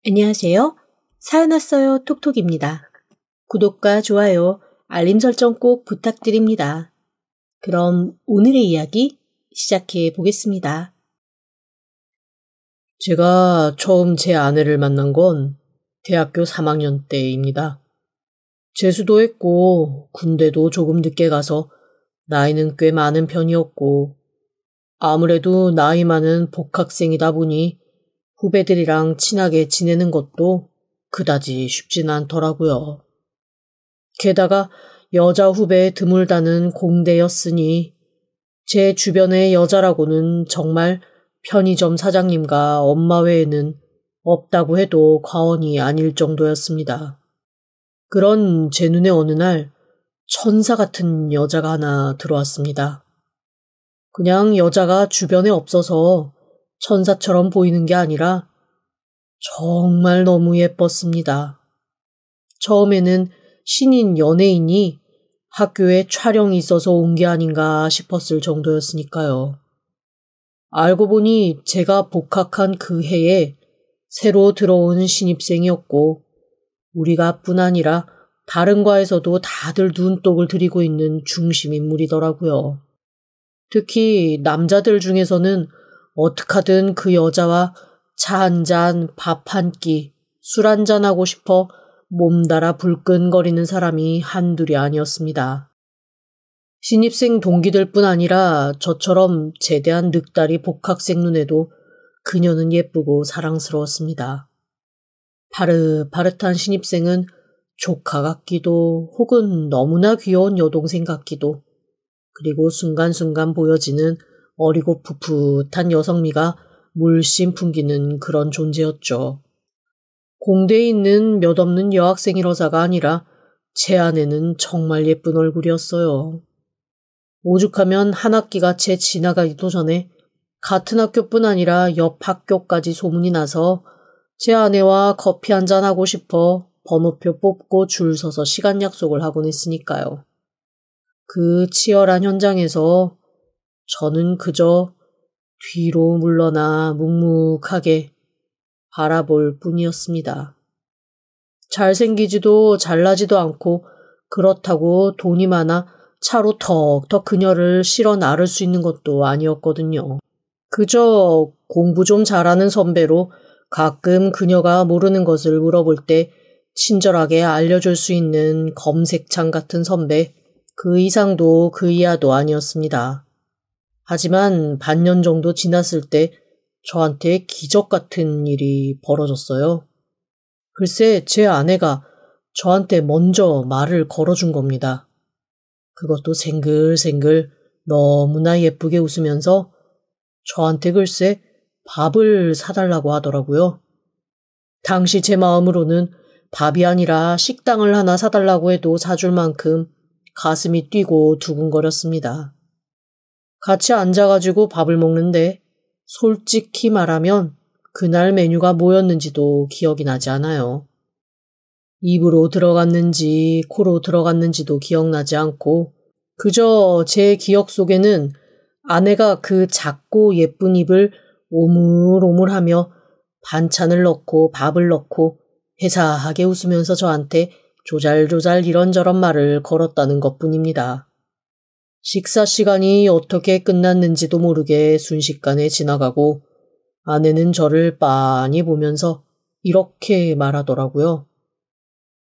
안녕하세요. 사연 왔어요 톡톡입니다. 구독과 좋아요, 알림 설정 꼭 부탁드립니다. 그럼 오늘의 이야기 시작해 보겠습니다. 제가 처음 제 아내를 만난 건 대학교 3학년 때입니다. 재수도 했고 군대도 조금 늦게 가서 나이는 꽤 많은 편이었고 아무래도 나이 많은 복학생이다 보니 후배들이랑 친하게 지내는 것도 그다지 쉽진 않더라고요. 게다가 여자 후배 드물다는 공대였으니 제 주변의 여자라고는 정말 편의점 사장님과 엄마 외에는 없다고 해도 과언이 아닐 정도였습니다. 그런 제 눈에 어느 날 천사 같은 여자가 하나 들어왔습니다. 그냥 여자가 주변에 없어서 천사처럼 보이는 게 아니라 정말 너무 예뻤습니다. 처음에는 신인 연예인이 학교에 촬영이 있어서 온 게 아닌가 싶었을 정도였으니까요. 알고 보니 제가 복학한 그 해에 새로 들어온 신입생이었고 우리가 뿐 아니라 다른 과에서도 다들 눈독을 들이고 있는 중심 인물이더라고요. 특히 남자들 중에서는 어떡하든 그 여자와 차 한 잔, 밥 한 끼, 술 한 잔 하고 싶어 몸달아 불끈거리는 사람이 한둘이 아니었습니다. 신입생 동기들 뿐 아니라 저처럼 제대한 늑다리 복학생 눈에도 그녀는 예쁘고 사랑스러웠습니다. 바릇바릇한 신입생은 조카 같기도 혹은 너무나 귀여운 여동생 같기도 그리고 순간순간 보여지는 어리고 풋풋한 여성미가 물씬 풍기는 그런 존재였죠. 공대에 있는 몇 없는 여학생이라서가 아니라 제 아내는 정말 예쁜 얼굴이었어요. 오죽하면 한 학기가 채 지나가기도 전에 같은 학교뿐 아니라 옆 학교까지 소문이 나서 제 아내와 커피 한잔 하고 싶어 번호표 뽑고 줄 서서 시간 약속을 하곤 했으니까요. 그 치열한 현장에서 저는 그저 뒤로 물러나 묵묵하게 바라볼 뿐이었습니다. 잘생기지도 잘나지도 않고 그렇다고 돈이 많아 차로 턱턱 그녀를 실어 나를 수 있는 것도 아니었거든요. 그저 공부 좀 잘하는 선배로 가끔 그녀가 모르는 것을 물어볼 때 친절하게 알려줄 수 있는 검색창 같은 선배, 그 이상도 그 이하도 아니었습니다. 하지만 반년 정도 지났을 때 저한테 기적 같은 일이 벌어졌어요. 글쎄 제 아내가 저한테 먼저 말을 걸어준 겁니다. 그것도 생글생글 너무나 예쁘게 웃으면서 저한테 글쎄 밥을 사달라고 하더라고요. 당시 제 마음으로는 밥이 아니라 식당을 하나 사달라고 해도 사줄 만큼 가슴이 뛰고 두근거렸습니다. 같이 앉아가지고 밥을 먹는데 솔직히 말하면 그날 메뉴가 뭐였는지도 기억이 나지 않아요. 입으로 들어갔는지 코로 들어갔는지도 기억나지 않고 그저 제 기억 속에는 아내가 그 작고 예쁜 입을 오물오물하며 반찬을 넣고 밥을 넣고 해사하게 웃으면서 저한테 조잘조잘 이런저런 말을 걸었다는 것뿐입니다. 식사 시간이 어떻게 끝났는지도 모르게 순식간에 지나가고 아내는 저를 빤히 보면서 이렇게 말하더라고요.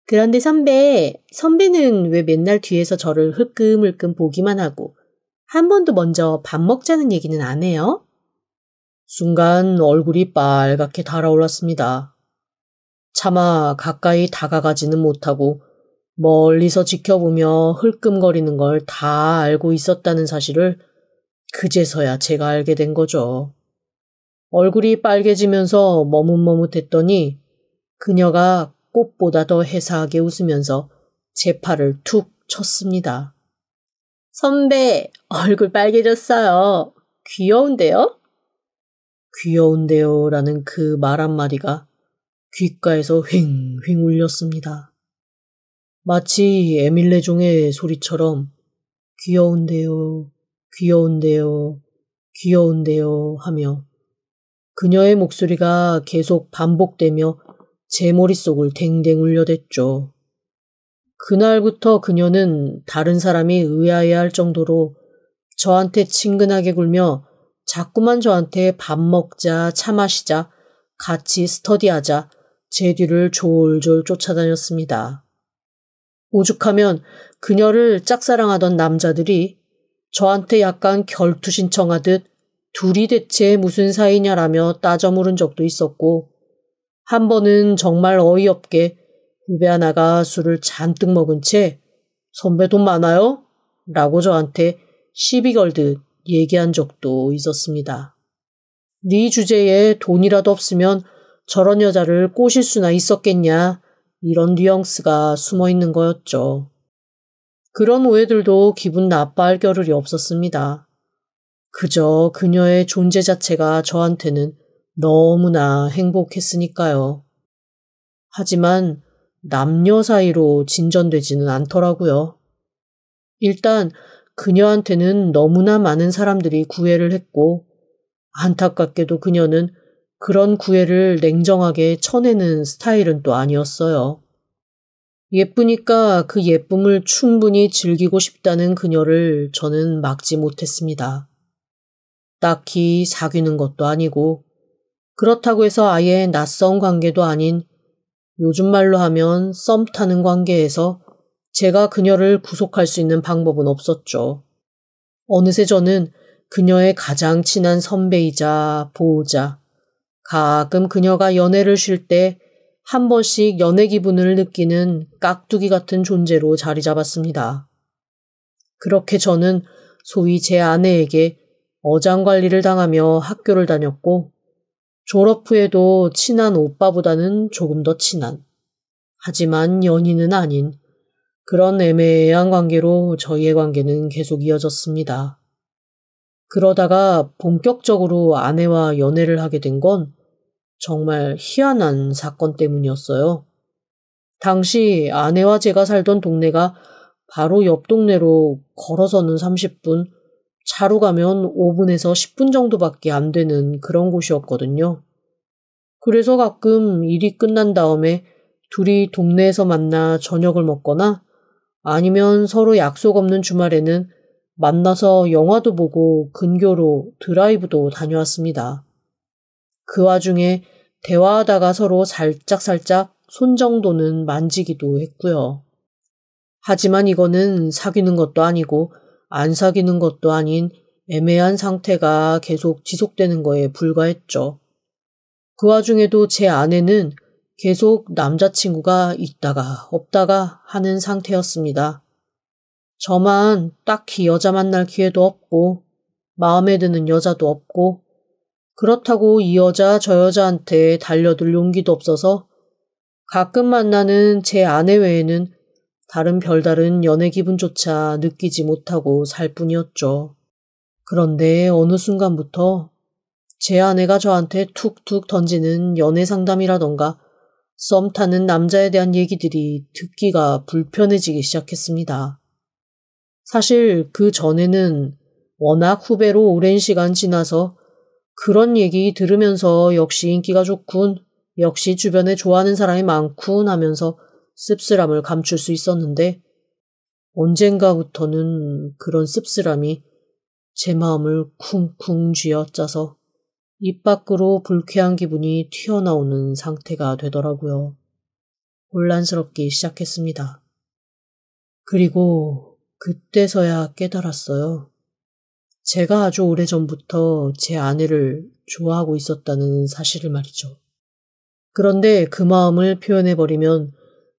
그런데 선배는 왜 맨날 뒤에서 저를 흘끔흘끔 보기만 하고 한 번도 먼저 밥 먹자는 얘기는 안 해요? 순간 얼굴이 빨갛게 달아올랐습니다. 차마 가까이 다가가지는 못하고 멀리서 지켜보며 흘끔거리는 걸 다 알고 있었다는 사실을 그제서야 제가 알게 된 거죠. 얼굴이 빨개지면서 머뭇머뭇했더니 그녀가 꽃보다 더 해사하게 웃으면서 제 팔을 툭 쳤습니다. 선배, 얼굴 빨개졌어요. 귀여운데요? 귀여운데요 라는 그 말 한마디가 귓가에서 휑휑 울렸습니다. 마치 에밀레종의 소리처럼 귀여운데요, 귀여운데요, 귀여운데요 하며 그녀의 목소리가 계속 반복되며 제 머릿속을 댕댕 울려댔죠. 그날부터 그녀는 다른 사람이 의아해할 정도로 저한테 친근하게 굴며 자꾸만 저한테 밥 먹자, 차 마시자, 같이 스터디하자 제 뒤를 졸졸 쫓아다녔습니다. 오죽하면 그녀를 짝사랑하던 남자들이 저한테 약간 결투 신청하듯 둘이 대체 무슨 사이냐라며 따져 물은 적도 있었고, 한 번은 정말 어이없게 후배 하나가 술을 잔뜩 먹은 채 선배 돈 많아요? 라고 저한테 시비 걸듯 얘기한 적도 있었습니다. 네 주제에 돈이라도 없으면 저런 여자를 꼬실 수나 있었겠냐, 이런 뉘앙스가 숨어있는 거였죠. 그런 오해들도 기분 나빠할 겨를이 없었습니다. 그저 그녀의 존재 자체가 저한테는 너무나 행복했으니까요. 하지만 남녀 사이로 진전되지는 않더라고요. 일단 그녀한테는 너무나 많은 사람들이 구애를 했고, 안타깝게도 그녀는 그런 구애를 냉정하게 쳐내는 스타일은 또 아니었어요. 예쁘니까 그 예쁨을 충분히 즐기고 싶다는 그녀를 저는 막지 못했습니다. 딱히 사귀는 것도 아니고, 그렇다고 해서 아예 낯선 관계도 아닌, 요즘 말로 하면 썸 타는 관계에서 제가 그녀를 구속할 수 있는 방법은 없었죠. 어느새 저는 그녀의 가장 친한 선배이자 보호자, 가끔 그녀가 연애를 쉴 때 한 번씩 연애 기분을 느끼는 깍두기 같은 존재로 자리 잡았습니다. 그렇게 저는 소위 제 아내에게 어장관리를 당하며 학교를 다녔고, 졸업 후에도 친한 오빠보다는 조금 더 친한, 하지만 연인은 아닌 그런 애매한 관계로 저희의 관계는 계속 이어졌습니다. 그러다가 본격적으로 아내와 연애를 하게 된 건 정말 희한한 사건 때문이었어요. 당시 아내와 제가 살던 동네가 바로 옆 동네로 걸어서는 30분, 차로 가면 5분에서 10분 정도밖에 안 되는 그런 곳이었거든요. 그래서 가끔 일이 끝난 다음에 둘이 동네에서 만나 저녁을 먹거나 아니면 서로 약속 없는 주말에는 만나서 영화도 보고 근교로 드라이브도 다녀왔습니다. 그 와중에 대화하다가 서로 살짝살짝 손 정도는 만지기도 했고요. 하지만 이거는 사귀는 것도 아니고 안 사귀는 것도 아닌 애매한 상태가 계속 지속되는 거에 불과했죠. 그 와중에도 제 아내는 계속 남자친구가 있다가 없다가 하는 상태였습니다. 저만 딱히 여자 만날 기회도 없고 마음에 드는 여자도 없고, 그렇다고 이 여자 저 여자한테 달려들 용기도 없어서 가끔 만나는 제 아내 외에는 다른 별다른 연애 기분조차 느끼지 못하고 살 뿐이었죠. 그런데 어느 순간부터 제 아내가 저한테 툭툭 던지는 연애 상담이라던가 썸 타는 남자에 대한 얘기들이 듣기가 불편해지기 시작했습니다. 사실 그 전에는 워낙 후배로 오랜 시간 지나서 그런 얘기 들으면서 역시 인기가 좋군, 역시 주변에 좋아하는 사람이 많군 하면서 씁쓸함을 감출 수 있었는데, 언젠가부터는 그런 씁쓸함이 제 마음을 쿵쿵 쥐어짜서 입 밖으로 불쾌한 기분이 튀어나오는 상태가 되더라고요. 혼란스럽기 시작했습니다. 그리고 그때서야 깨달았어요. 제가 아주 오래전부터 제 아내를 좋아하고 있었다는 사실을 말이죠. 그런데 그 마음을 표현해버리면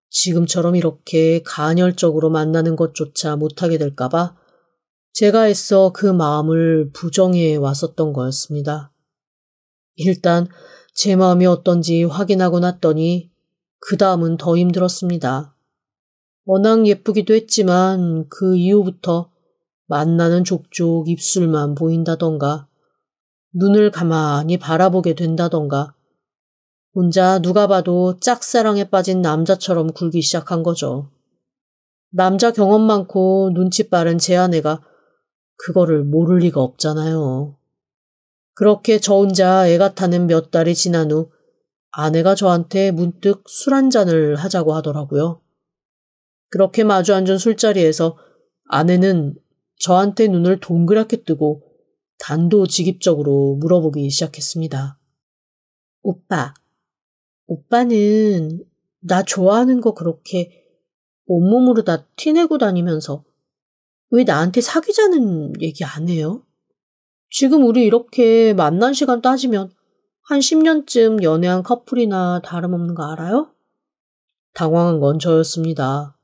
지금처럼 이렇게 간헐적으로 만나는 것조차 못하게 될까봐 제가 애써 그 마음을 부정해 왔었던 거였습니다. 일단 제 마음이 어떤지 확인하고 났더니 그 다음은 더 힘들었습니다. 워낙 예쁘기도 했지만 그 이후부터 만나는 족족 입술만 보인다던가 눈을 가만히 바라보게 된다던가 혼자 누가 봐도 짝사랑에 빠진 남자처럼 굴기 시작한 거죠. 남자 경험 많고 눈치 빠른 제 아내가 그거를 모를 리가 없잖아요. 그렇게 저 혼자 애가 타는 몇 달이 지난 후 아내가 저한테 문득 술 한 잔을 하자고 하더라고요. 그렇게 마주 앉은 술자리에서 아내는 저한테 눈을 동그랗게 뜨고 단도직입적으로 물어보기 시작했습니다. 오빠는 나 좋아하는 거 그렇게 온몸으로 다 티내고 다니면서 왜 나한테 사귀자는 얘기 안 해요? 지금 우리 이렇게 만난 시간 따지면 한 10년쯤 연애한 커플이나 다름없는 거 알아요? 당황한 건 저였습니다.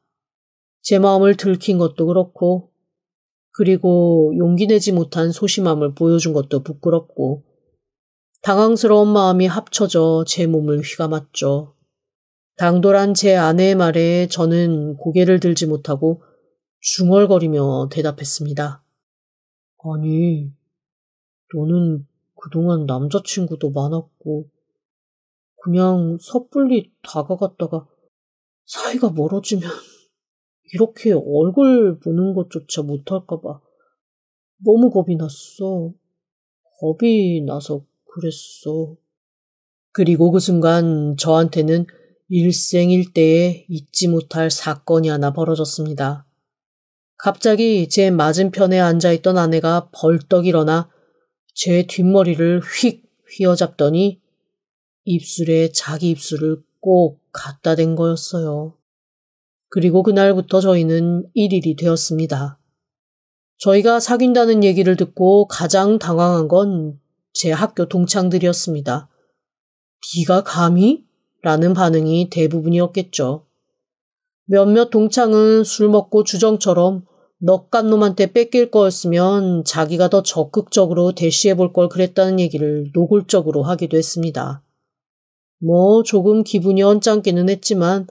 제 마음을 들킨 것도 그렇고, 그리고 용기 내지 못한 소심함을 보여준 것도 부끄럽고, 당황스러운 마음이 합쳐져 제 몸을 휘감았죠. 당돌한 제 아내의 말에 저는 고개를 들지 못하고 중얼거리며 대답했습니다. 아니, 너는 그동안 남자친구도 많았고 그냥 섣불리 다가갔다가 사이가 멀어지면 이렇게 얼굴 보는 것조차 못할까봐 너무 겁이 났어. 겁이 나서 그랬어. 그리고 그 순간 저한테는 일생일대에 잊지 못할 사건이 하나 벌어졌습니다. 갑자기 제 맞은편에 앉아있던 아내가 벌떡 일어나 제 뒷머리를 휙 휘어잡더니 입술에 자기 입술을 꼭 갖다 댄 거였어요. 그리고 그날부터 저희는 1일이 되었습니다. 저희가 사귄다는 얘기를 듣고 가장 당황한 건 제 학교 동창들이었습니다. 네가 감히? 라는 반응이 대부분이었겠죠. 몇몇 동창은 술 먹고 주정처럼 넉간 놈한테 뺏길 거였으면 자기가 더 적극적으로 대시해볼 걸 그랬다는 얘기를 노골적으로 하기도 했습니다. 조금 기분이 언짢기는 했지만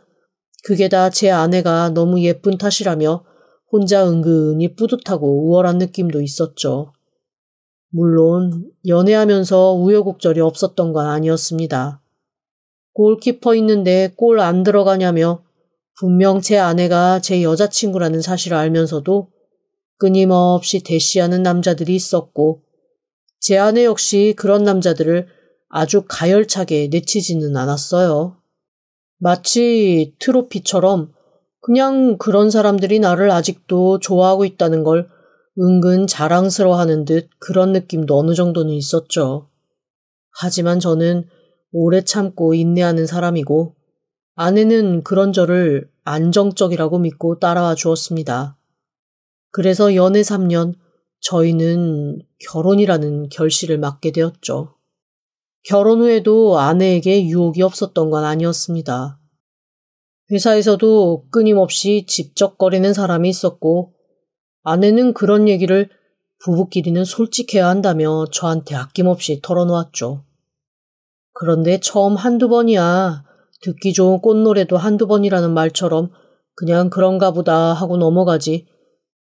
그게 다 제 아내가 너무 예쁜 탓이라며 혼자 은근히 뿌듯하고 우월한 느낌도 있었죠. 물론 연애하면서 우여곡절이 없었던 건 아니었습니다. 골키퍼 있는데 골 안 들어가냐며 분명 제 아내가 제 여자친구라는 사실을 알면서도 끊임없이 대시하는 남자들이 있었고 제 아내 역시 그런 남자들을 아주 가열차게 내치지는 않았어요. 마치 트로피처럼 그냥 그런 사람들이 나를 아직도 좋아하고 있다는 걸 은근 자랑스러워하는 듯 그런 느낌도 어느 정도는 있었죠. 하지만 저는 오래 참고 인내하는 사람이고 아내는 그런 저를 안정적이라고 믿고 따라와 주었습니다. 그래서 연애 3년 저희는 결혼이라는 결실을 맞게 되었죠. 결혼 후에도 아내에게 유혹이 없었던 건 아니었습니다. 회사에서도 끊임없이 집적거리는 사람이 있었고 아내는 그런 얘기를 부부끼리는 솔직해야 한다며 저한테 아낌없이 털어놓았죠. 그런데 처음 한두 번이야 듣기 좋은 꽃노래도 한두 번이라는 말처럼 그냥 그런가 보다 하고 넘어가지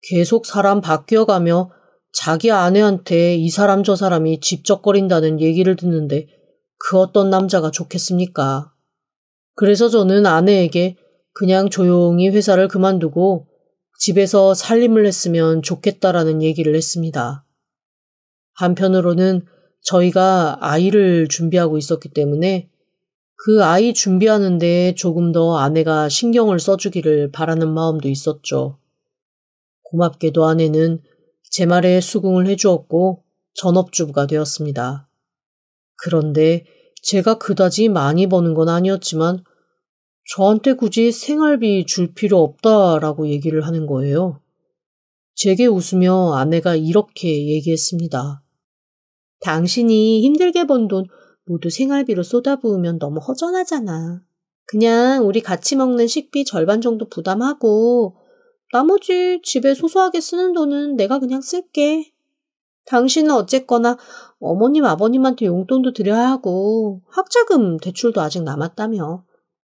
계속 사람 바뀌어가며 자기 아내한테 이 사람 저 사람이 집적거린다는 얘기를 듣는데 그 어떤 남자가 좋겠습니까? 그래서 저는 아내에게 그냥 조용히 회사를 그만두고 집에서 살림을 했으면 좋겠다라는 얘기를 했습니다. 한편으로는 저희가 아이를 준비하고 있었기 때문에 그 아이 준비하는데 조금 더 아내가 신경을 써주기를 바라는 마음도 있었죠. 고맙게도 아내는 제 말에 수긍을 해주었고 전업주부가 되었습니다. 그런데 제가 그다지 많이 버는 건 아니었지만 저한테 굳이 생활비 줄 필요 없다라고 얘기를 하는 거예요. 제게 웃으며 아내가 이렇게 얘기했습니다. 당신이 힘들게 번 돈 모두 생활비로 쏟아부으면 너무 허전하잖아. 그냥 우리 같이 먹는 식비 절반 정도 부담하고 나머지 집에 소소하게 쓰는 돈은 내가 그냥 쓸게. 당신은 어쨌거나 어머님 아버님한테 용돈도 드려야 하고 학자금 대출도 아직 남았다며.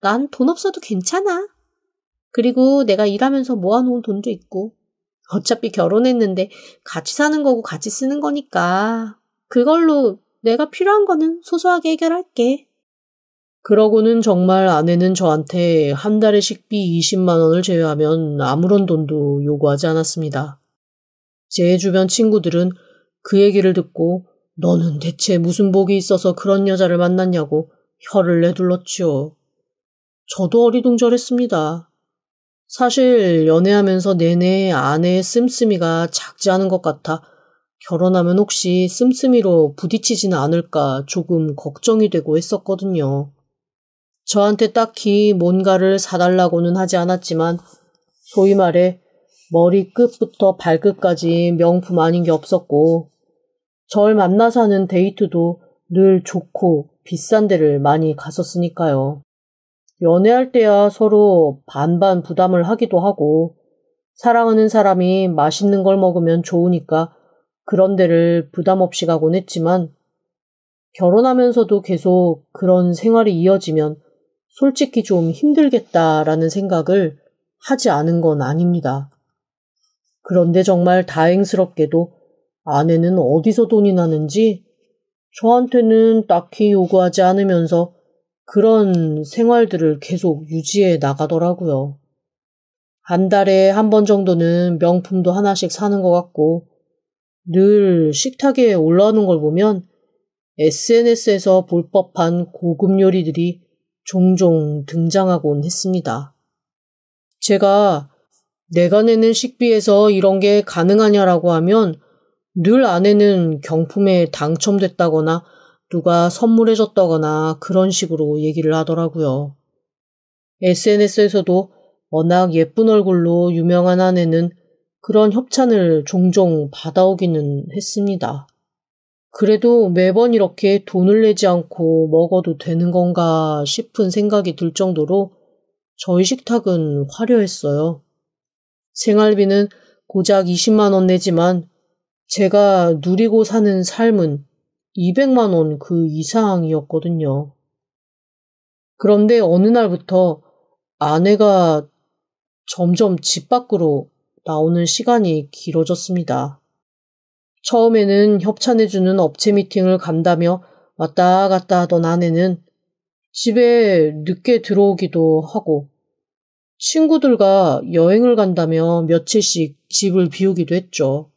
난 돈 없어도 괜찮아. 그리고 내가 일하면서 모아놓은 돈도 있고 어차피 결혼했는데 같이 사는 거고 같이 쓰는 거니까 그걸로 내가 필요한 거는 소소하게 해결할게. 그러고는 정말 아내는 저한테 한 달에 식비 20만 원을 제외하면 아무런 돈도 요구하지 않았습니다. 제 주변 친구들은 그 얘기를 듣고 너는 대체 무슨 복이 있어서 그런 여자를 만났냐고 혀를 내둘렀지요. 저도 어리둥절했습니다. 사실 연애하면서 내내 아내의 씀씀이가 작지 않은 것 같아 결혼하면 혹시 씀씀이로 부딪히지는 않을까 조금 걱정이 되고 했었거든요. 저한테 딱히 뭔가를 사달라고는 하지 않았지만 소위 말해 머리 끝부터 발끝까지 명품 아닌 게 없었고 절 만나서 하는 데이트도 늘 좋고 비싼 데를 많이 갔었으니까요. 연애할 때야 서로 반반 부담을 하기도 하고 사랑하는 사람이 맛있는 걸 먹으면 좋으니까 그런 데를 부담 없이 가곤 했지만 결혼하면서도 계속 그런 생활이 이어지면 솔직히 좀 힘들겠다라는 생각을 하지 않은 건 아닙니다. 그런데 정말 다행스럽게도 아내는 어디서 돈이 나는지 저한테는 딱히 요구하지 않으면서 그런 생활들을 계속 유지해 나가더라고요. 한 달에 한 번 정도는 명품도 하나씩 사는 것 같고 늘 식탁에 올라오는 걸 보면 SNS에서 볼 법한 고급 요리들이 종종 등장하곤 했습니다. 제가 내가 내는 식비에서 이런 게 가능하냐라고 하면 늘 아내는 경품에 당첨됐다거나 누가 선물해줬다거나 그런 식으로 얘기를 하더라고요. SNS에서도 워낙 예쁜 얼굴로 유명한 아내는 그런 협찬을 종종 받아오기는 했습니다. 그래도 매번 이렇게 돈을 내지 않고 먹어도 되는 건가 싶은 생각이 들 정도로 저희 식탁은 화려했어요. 생활비는 고작 20만 원 내지만 제가 누리고 사는 삶은 200만 원 그 이상이었거든요. 그런데 어느 날부터 아내가 점점 집 밖으로 나오는 시간이 길어졌습니다. 처음에는 협찬해주는 업체 미팅을 간다며 왔다 갔다 하던 아내는 집에 늦게 들어오기도 하고 친구들과 여행을 간다며 며칠씩 집을 비우기도 했죠.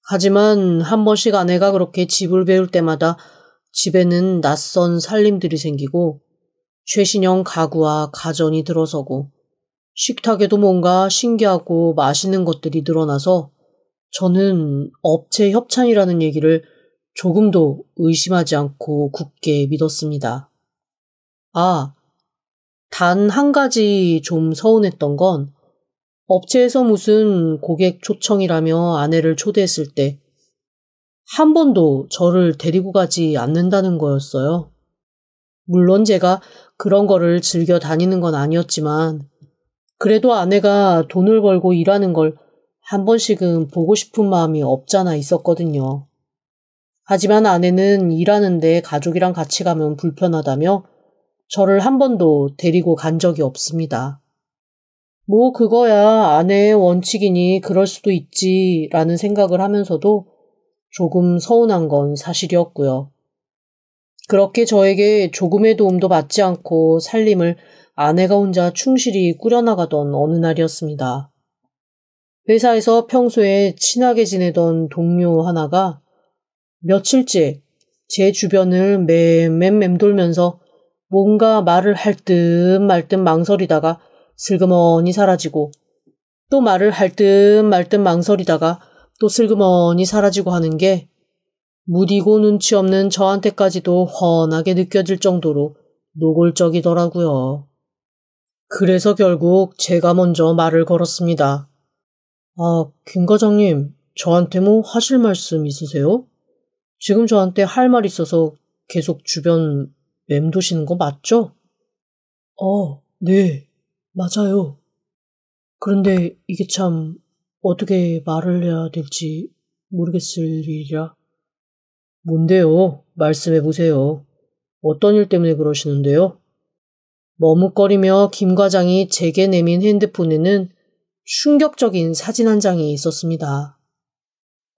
하지만 한 번씩 아내가 그렇게 집을 비울 때마다 집에는 낯선 살림들이 생기고 최신형 가구와 가전이 들어서고 식탁에도 뭔가 신기하고 맛있는 것들이 늘어나서 저는 업체 협찬이라는 얘기를 조금도 의심하지 않고 굳게 믿었습니다. 단 한 가지 좀 서운했던 건 업체에서 무슨 고객 초청이라며 아내를 초대했을 때 한 번도 저를 데리고 가지 않는다는 거였어요. 물론 제가 그런 거를 즐겨 다니는 건 아니었지만 그래도 아내가 돈을 벌고 일하는 걸 한 번씩은 보고 싶은 마음이 없잖아 있었거든요. 하지만 아내는 일하는데 가족이랑 같이 가면 불편하다며 저를 한 번도 데리고 간 적이 없습니다. 뭐 그거야 아내의 원칙이니 그럴 수도 있지라는 생각을 하면서도 조금 서운한 건 사실이었고요. 그렇게 저에게 조금의 도움도 받지 않고 살림을 아내가 혼자 충실히 꾸려나가던 어느 날이었습니다. 회사에서 평소에 친하게 지내던 동료 하나가 며칠째 제 주변을 맴맴 맴돌면서 뭔가 말을 할 듯 말 듯 망설이다가 슬그머니 사라지고 또 말을 할 듯 말 듯 망설이다가 또 슬그머니 사라지고 하는 게 무디고 눈치 없는 저한테까지도 훤하게 느껴질 정도로 노골적이더라고요. 그래서 결국 제가 먼저 말을 걸었습니다. 김 과장님, 저한테 뭐 하실 말씀 있으세요? 지금 저한테 할 말 있어서 계속 주변 맴도시는 거 맞죠? 네, 맞아요. 그런데 이게 참 어떻게 말을 해야 될지 모르겠을 일이라. 뭔데요? 말씀해 보세요. 어떤 일 때문에 그러시는데요? 머뭇거리며 김 과장이 제게 내민 핸드폰에는 충격적인 사진 한 장이 있었습니다.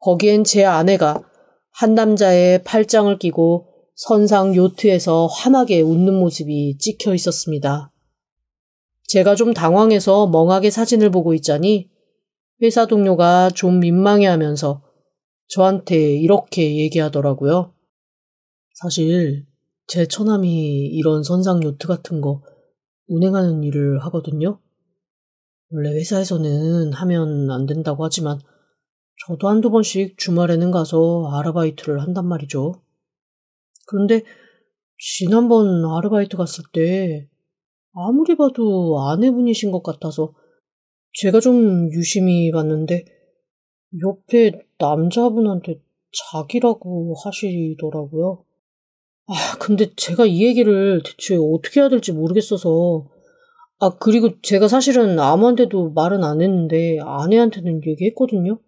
거기엔 제 아내가 한 남자의 팔짱을 끼고 선상 요트에서 환하게 웃는 모습이 찍혀 있었습니다. 제가 좀 당황해서 멍하게 사진을 보고 있자니 회사 동료가 좀 민망해하면서 저한테 이렇게 얘기하더라고요. 사실 제 처남이 이런 선상 요트 같은 거 운행하는 일을 하거든요. 원래 회사에서는 하면 안 된다고 하지만 저도 한두 번씩 주말에는 가서 아르바이트를 한단 말이죠. 그런데 지난번 아르바이트 갔을 때 아무리 봐도 아내분이신 것 같아서 제가 좀 유심히 봤는데 옆에 남자분한테 자기라고 하시더라고요. 근데 제가 이 얘기를 대체 어떻게 해야 될지 모르겠어서 그리고 제가 사실은 아무한테도 말은 안 했는데 아내한테는 얘기했거든요.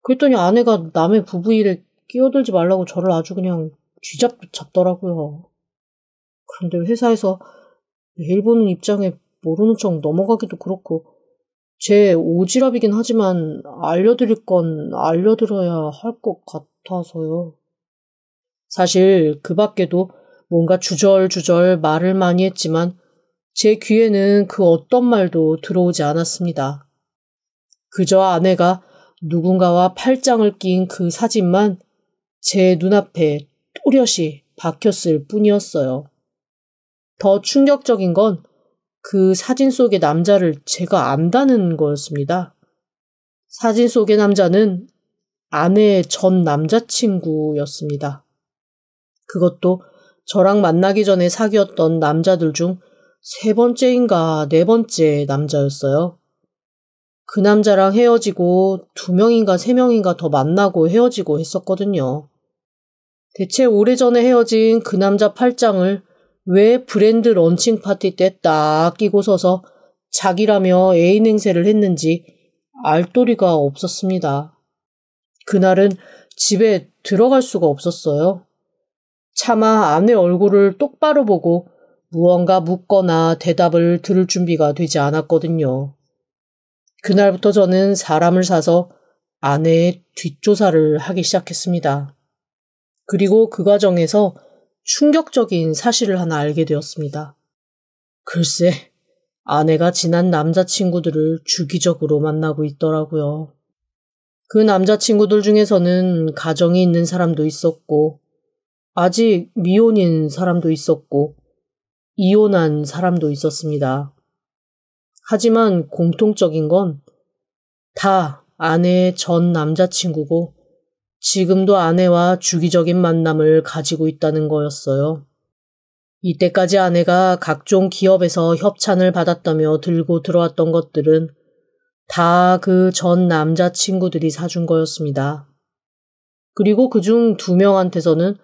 그랬더니 아내가 남의 부부 일에 끼어들지 말라고 저를 아주 그냥 잡더라고요. 그런데 회사에서 매일 보는 입장에 모르는 척 넘어가기도 그렇고 제 오지랖이긴 하지만 알려드릴 건 알려드려야 할 것 같아서요. 사실 그 밖에도 뭔가 주절주절 말을 많이 했지만 제 귀에는 그 어떤 말도 들어오지 않았습니다. 그저 아내가 누군가와 팔짱을 낀 그 사진만 제 눈앞에 또렷이 박혔을 뿐이었어요. 더 충격적인 건 그 사진 속의 남자를 제가 안다는 거였습니다. 사진 속의 남자는 아내의 전 남자친구였습니다. 그것도 저랑 만나기 전에 사귀었던 남자들 중 3번째인가 4번째 남자였어요. 그 남자랑 헤어지고 2명인가 3명인가 더 만나고 헤어지고 했었거든요. 대체 오래전에 헤어진 그 남자 팔짱을 왜 브랜드 런칭 파티 때 딱 끼고 서서 자기라며 애인 행세를 했는지 알 도리가 없었습니다. 그날은 집에 들어갈 수가 없었어요. 차마 아내 얼굴을 똑바로 보고 무언가 묻거나 대답을 들을 준비가 되지 않았거든요. 그날부터 저는 사람을 사서 아내의 뒷조사를 하기 시작했습니다. 그리고 그 과정에서 충격적인 사실을 하나 알게 되었습니다. 글쎄, 아내가 지난 남자친구들을 주기적으로 만나고 있더라고요. 그 남자친구들 중에서는 가정이 있는 사람도 있었고, 아직 미혼인 사람도 있었고, 이혼한 사람도 있었습니다. 하지만 공통적인 건 다 아내의 전 남자친구고 지금도 아내와 주기적인 만남을 가지고 있다는 거였어요. 이때까지 아내가 각종 기업에서 협찬을 받았다며 들고 들어왔던 것들은 다 그 전 남자친구들이 사준 거였습니다. 그리고 그중 2명한테서는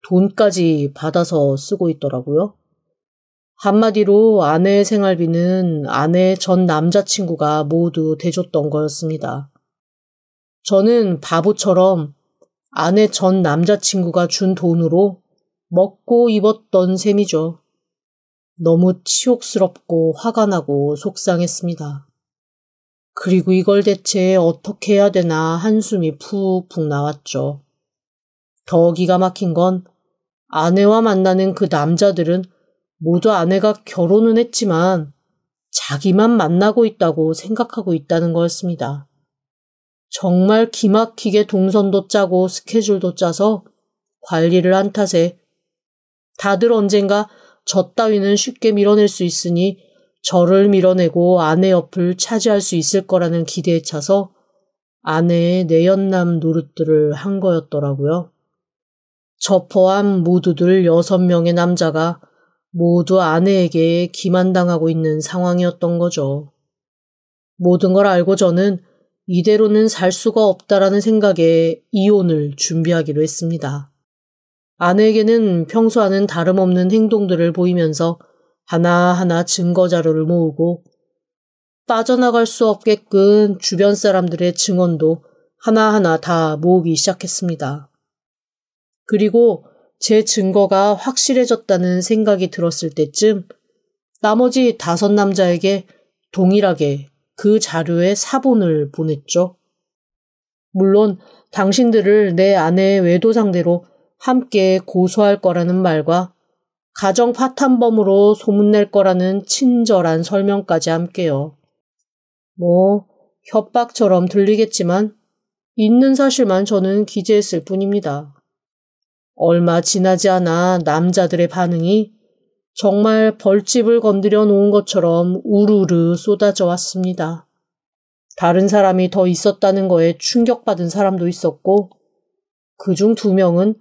돈까지 받아서 쓰고 있더라고요. 한마디로 아내의 생활비는 아내의 전 남자친구가 모두 대줬던 거였습니다. 저는 바보처럼 아내 전 남자친구가 준 돈으로 먹고 입었던 셈이죠. 너무 치욕스럽고 화가 나고 속상했습니다. 그리고 이걸 대체 어떻게 해야 되나 한숨이 푹푹 나왔죠. 더 기가 막힌 건 아내와 만나는 그 남자들은 모두 아내가 결혼은 했지만 자기만 만나고 있다고 생각하고 있다는 거였습니다. 정말 기막히게 동선도 짜고 스케줄도 짜서 관리를 한 탓에 다들 언젠가 저 따위는 쉽게 밀어낼 수 있으니 저를 밀어내고 아내 옆을 차지할 수 있을 거라는 기대에 차서 아내의 내연남 노릇들을 한 거였더라고요. 저 포함 모두들 6명의 남자가 모두 아내에게 기만당하고 있는 상황이었던 거죠. 모든 걸 알고 저는 이대로는 살 수가 없다라는 생각에 이혼을 준비하기로 했습니다. 아내에게는 평소와는 다름없는 행동들을 보이면서 하나하나 증거자료를 모으고 빠져나갈 수 없게끔 주변 사람들의 증언도 하나하나 다 모으기 시작했습니다. 그리고 제 증거가 확실해졌다는 생각이 들었을 때쯤 나머지 5 남자에게 동일하게 그 자료의 사본을 보냈죠. 물론 당신들을 내 아내의 외도 상대로 함께 고소할 거라는 말과 가정 파탄범으로 소문낼 거라는 친절한 설명까지 함께요. 협박처럼 들리겠지만 있는 사실만 저는 기재했을 뿐입니다. 얼마 지나지 않아 남자들의 반응이 정말 벌집을 건드려 놓은 것처럼 우르르 쏟아져 왔습니다. 다른 사람이 더 있었다는 거에 충격받은 사람도 있었고 그중 2명은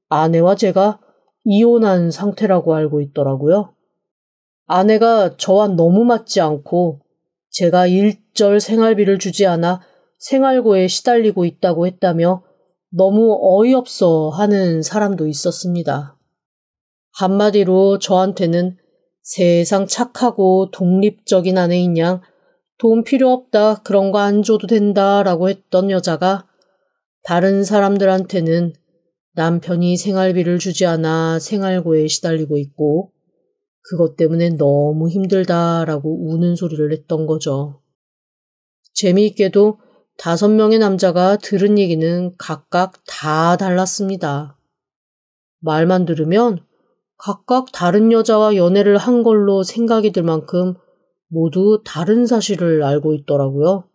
아내와 제가 이혼한 상태라고 알고 있더라고요. 아내가 저와 너무 맞지 않고 제가 일절 생활비를 주지 않아 생활고에 시달리고 있다고 했다며 너무 어이없어 하는 사람도 있었습니다. 한마디로 저한테는 세상 착하고 독립적인 아내인 양 돈 필요 없다, 그런 거 안 줘도 된다 라고 했던 여자가 다른 사람들한테는 남편이 생활비를 주지 않아 생활고에 시달리고 있고 그것 때문에 너무 힘들다라고 우는 소리를 냈던 거죠. 재미있게도 5명의 남자가 들은 얘기는 각각 다 달랐습니다. 말만 들으면 각각 다른 여자와 연애를 한 걸로 생각이 들 만큼 모두 다른 사실을 알고 있더라고요.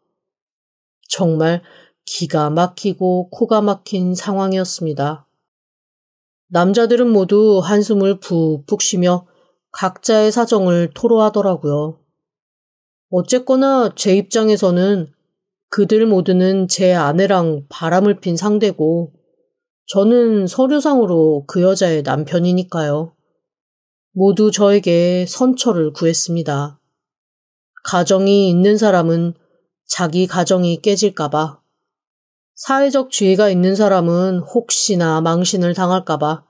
정말 기가 막히고 코가 막힌 상황이었습니다. 남자들은 모두 한숨을 푹푹 쉬며 각자의 사정을 토로하더라고요. 어쨌거나 제 입장에서는 그들 모두는 제 아내랑 바람을 핀 상대고 저는 서류상으로 그 여자의 남편이니까요. 모두 저에게 선처를 구했습니다. 가정이 있는 사람은 자기 가정이 깨질까봐, 사회적 지위가 있는 사람은 혹시나 망신을 당할까봐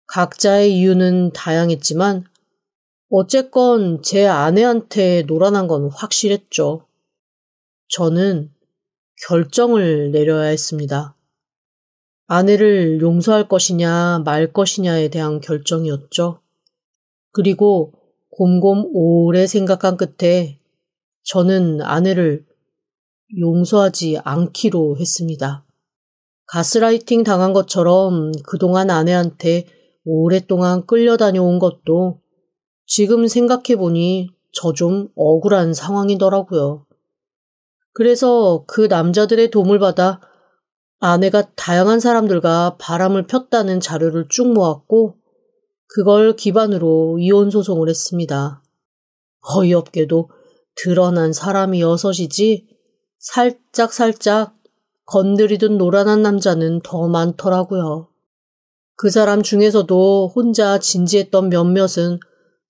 각자의 이유는 다양했지만 어쨌건 제 아내한테 노란한 건 확실했죠. 저는 결정을 내려야 했습니다. 아내를 용서할 것이냐 말 것이냐에 대한 결정이었죠. 그리고 곰곰 오래 생각한 끝에 저는 아내를 용서하지 않기로 했습니다. 가스라이팅 당한 것처럼 그동안 아내한테 오랫동안 끌려다녀온 것도 지금 생각해보니 저 좀 억울한 상황이더라고요. 그래서 그 남자들의 도움을 받아 아내가 다양한 사람들과 바람을 폈다는 자료를 쭉 모았고 그걸 기반으로 이혼 소송을 했습니다. 어이없게도 드러난 사람이 6이지 살짝 건드리듯 노란한 남자는 더 많더라고요. 그 사람 중에서도 혼자 진지했던 몇몇은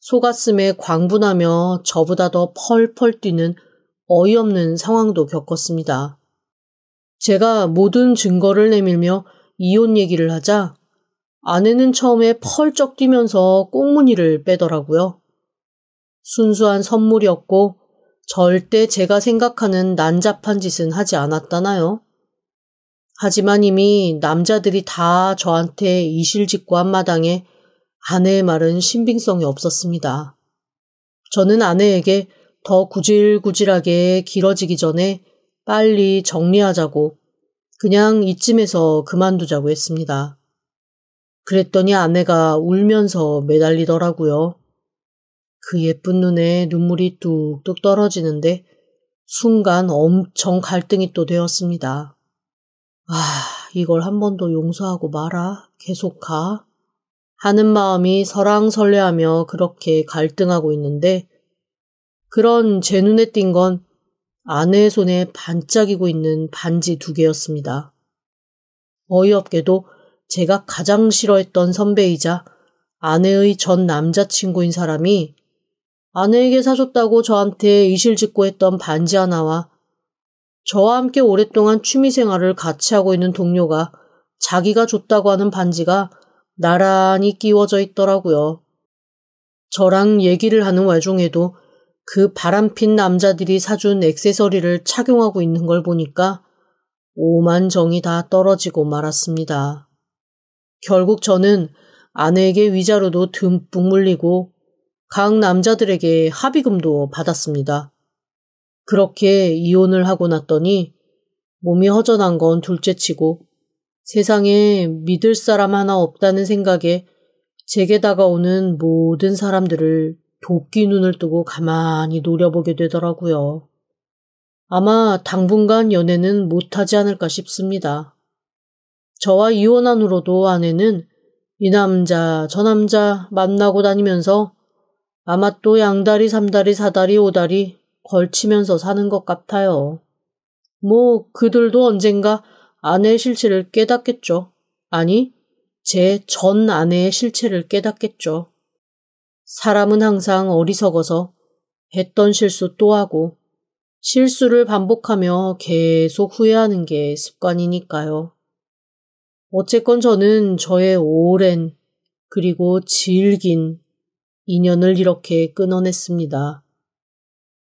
속가슴에 광분하며 저보다 더 펄펄 뛰는 어이없는 상황도 겪었습니다. 제가 모든 증거를 내밀며 이혼 얘기를 하자 아내는 처음에 펄쩍 뛰면서 꽁무니를 빼더라고요. 순수한 선물이었고 절대 제가 생각하는 난잡한 짓은 하지 않았다나요? 하지만 이미 남자들이 다 저한테 이실직고 한 마당에 아내의 말은 신빙성이 없었습니다. 저는 아내에게 더 구질구질하게 길어지기 전에 빨리 정리하자고 그냥 이쯤에서 그만두자고 했습니다. 그랬더니 아내가 울면서 매달리더라고요. 그 예쁜 눈에 눈물이 뚝뚝 떨어지는데 순간 엄청 갈등이 또 되었습니다. 이걸 한 번 더 용서하고 말아? 계속 가? 하는 마음이 설왕설래하며 그렇게 갈등하고 있는데 그런 제 눈에 띈 건 아내의 손에 반짝이고 있는 반지 2개였습니다. 어이없게도 제가 가장 싫어했던 선배이자 아내의 전 남자친구인 사람이 아내에게 사줬다고 저한테 이실직고 했던 반지 하나와 저와 함께 오랫동안 취미생활을 같이 하고 있는 동료가 자기가 줬다고 하는 반지가 나란히 끼워져 있더라고요. 저랑 얘기를 하는 와중에도 그 바람핀 남자들이 사준 액세서리를 착용하고 있는 걸 보니까 오만 정이 다 떨어지고 말았습니다. 결국 저는 아내에게 위자료도 듬뿍 물리고 각 남자들에게 합의금도 받았습니다. 그렇게 이혼을 하고 났더니 몸이 허전한 건 둘째치고 세상에 믿을 사람 하나 없다는 생각에 제게 다가오는 모든 사람들을 도끼 눈을 뜨고 가만히 노려보게 되더라고요. 아마 당분간 연애는 못하지 않을까 싶습니다. 저와 이혼한 후로도 아내는 이 남자, 저 남자 만나고 다니면서 아마 또 양다리, 삼다리, 사다리, 오다리 걸치면서 사는 것 같아요. 뭐 그들도 언젠가 아내의 실체를 깨닫겠죠. 아니, 제 전 아내의 실체를 깨닫겠죠. 사람은 항상 어리석어서 했던 실수 또 하고 실수를 반복하며 계속 후회하는 게 습관이니까요. 어쨌건 저는 저의 오랜 그리고 질긴 인연을 이렇게 끊어냈습니다.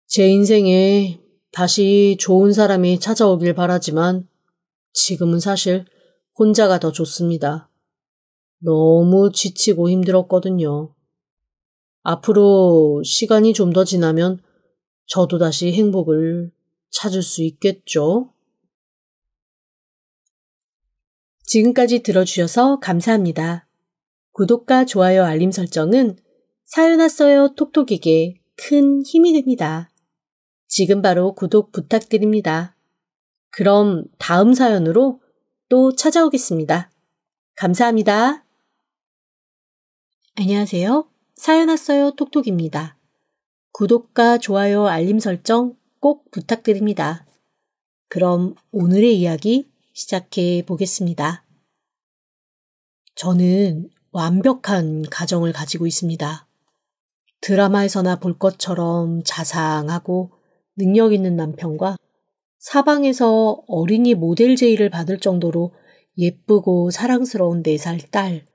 제 인생에 다시 좋은 사람이 찾아오길 바라지만 지금은 사실 혼자가 더 좋습니다. 너무 지치고 힘들었거든요. 앞으로 시간이 좀 더 지나면 저도 다시 행복을 찾을 수 있겠죠? 지금까지 들어주셔서 감사합니다. 구독과 좋아요 알림 설정은 사연 왔어요 톡톡에게 큰 힘이 됩니다. 지금 바로 구독 부탁드립니다. 그럼 다음 사연으로 또 찾아오겠습니다. 감사합니다. 안녕하세요. 사연 왔어요 톡톡입니다. 구독과 좋아요 알림 설정 꼭 부탁드립니다. 그럼 오늘의 이야기 시작해 보겠습니다. 저는 완벽한 가정을 가지고 있습니다. 드라마에서나 볼 것처럼 자상하고 능력 있는 남편과 사방에서 어린이 모델 제의를 받을 정도로 예쁘고 사랑스러운 4살 딸,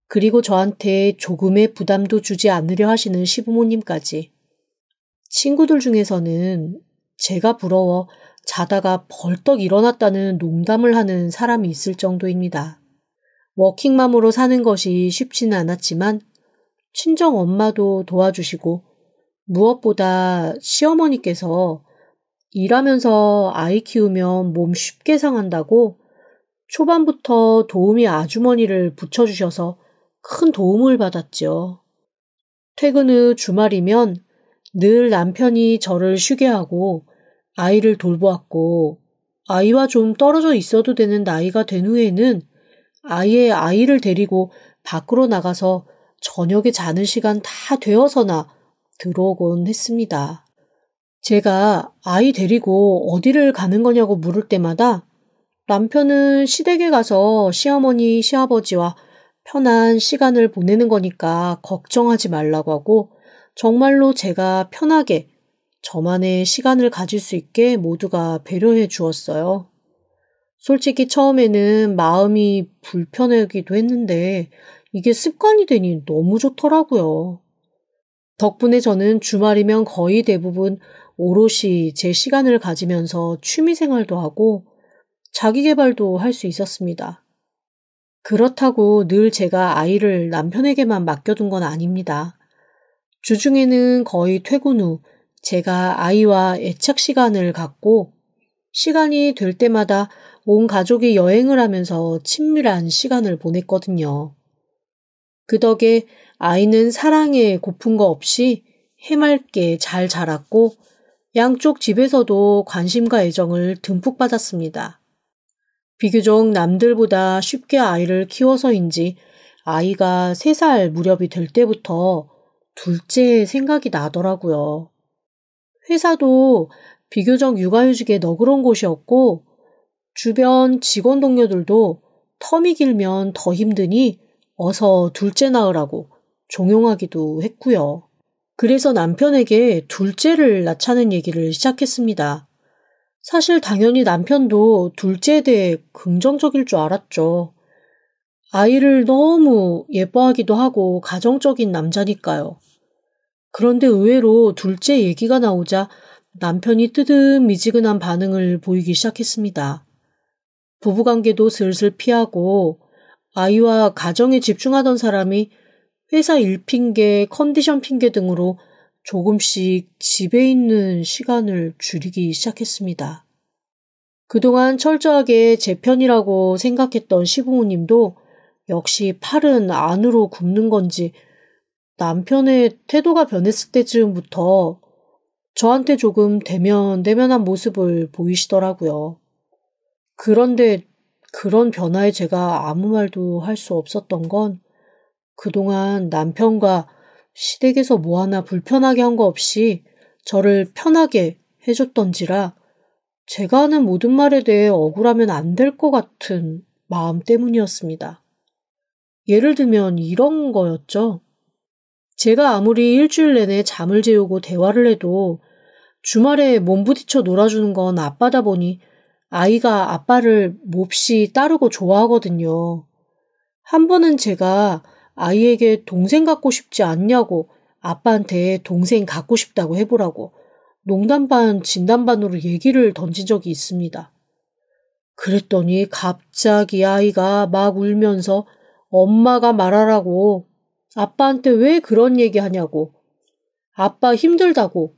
그리고 저한테 조금의 부담도 주지 않으려 하시는 시부모님까지. 친구들 중에서는 제가 부러워 자다가 벌떡 일어났다는 농담을 하는 사람이 있을 정도입니다. 워킹맘으로 사는 것이 쉽지는 않았지만 친정 엄마도 도와주시고 무엇보다 시어머니께서 일하면서 아이 키우면 몸 쉽게 상한다고 초반부터 도우미 아주머니를 붙여주셔서 큰 도움을 받았죠. 퇴근 후 주말이면 늘 남편이 저를 쉬게 하고 아이를 돌보았고 아이와 좀 떨어져 있어도 되는 나이가 된 후에는 아예 아이를 데리고 밖으로 나가서 저녁에 자는 시간 다 되어서나 들어오곤 했습니다. 제가 아이 데리고 어디를 가는 거냐고 물을 때마다 남편은 시댁에 가서 시어머니, 시아버지와 편한 시간을 보내는 거니까 걱정하지 말라고 하고 정말로 제가 편하게 저만의 시간을 가질 수 있게 모두가 배려해 주었어요. 솔직히 처음에는 마음이 불편하기도 했는데 이게 습관이 되니 너무 좋더라고요. 덕분에 저는 주말이면 거의 대부분 오롯이 제 시간을 가지면서 취미생활도 하고 자기계발도 할 수 있었습니다. 그렇다고 늘 제가 아이를 남편에게만 맡겨둔 건 아닙니다. 주중에는 거의 퇴근 후 제가 아이와 애착 시간을 갖고 시간이 될 때마다 온 가족이 여행을 하면서 친밀한 시간을 보냈거든요. 그 덕에 아이는 사랑에 고픈 거 없이 해맑게 잘 자랐고 양쪽 집에서도 관심과 애정을 듬뿍 받았습니다. 비교적 남들보다 쉽게 아이를 키워서인지 아이가 3살 무렵이 될 때부터 둘째 생각이 나더라고요. 회사도 비교적 육아휴직에 너그러운 곳이었고 주변 직원 동료들도 텀이 길면 더 힘드니 어서 둘째 낳으라고 종용하기도 했고요. 그래서 남편에게 둘째를 낳자는 얘기를 시작했습니다. 사실 당연히 남편도 둘째에 대해 긍정적일 줄 알았죠. 아이를 너무 예뻐하기도 하고 가정적인 남자니까요. 그런데 의외로 둘째 얘기가 나오자 남편이 뜨뜻미지근한 반응을 보이기 시작했습니다. 부부관계도 슬슬 피하고 아이와 가정에 집중하던 사람이 회사 일 핑계, 컨디션 핑계 등으로 조금씩 집에 있는 시간을 줄이기 시작했습니다. 그동안 철저하게 제 편이라고 생각했던 시부모님도 역시 팔은 안으로 굽는 건지 남편의 태도가 변했을 때쯤부터 저한테 조금 대면대면한 모습을 보이시더라고요. 그런데 그런 변화에 제가 아무 말도 할 수 없었던 건 그동안 남편과 시댁에서 뭐 하나 불편하게 한 거 없이 저를 편하게 해줬던지라 제가 하는 모든 말에 대해 억울하면 안 될 것 같은 마음 때문이었습니다. 예를 들면 이런 거였죠. 제가 아무리 일주일 내내 잠을 재우고 대화를 해도 주말에 몸부딪혀 놀아주는 건 아빠다 보니 아이가 아빠를 몹시 따르고 좋아하거든요. 한 번은 제가 아이에게 동생 갖고 싶지 않냐고 아빠한테 동생 갖고 싶다고 해보라고 농담 반 진담 반으로 얘기를 던진 적이 있습니다. 그랬더니 갑자기 아이가 막 울면서 엄마가 말하라고 아빠한테 왜 그런 얘기 하냐고 아빠 힘들다고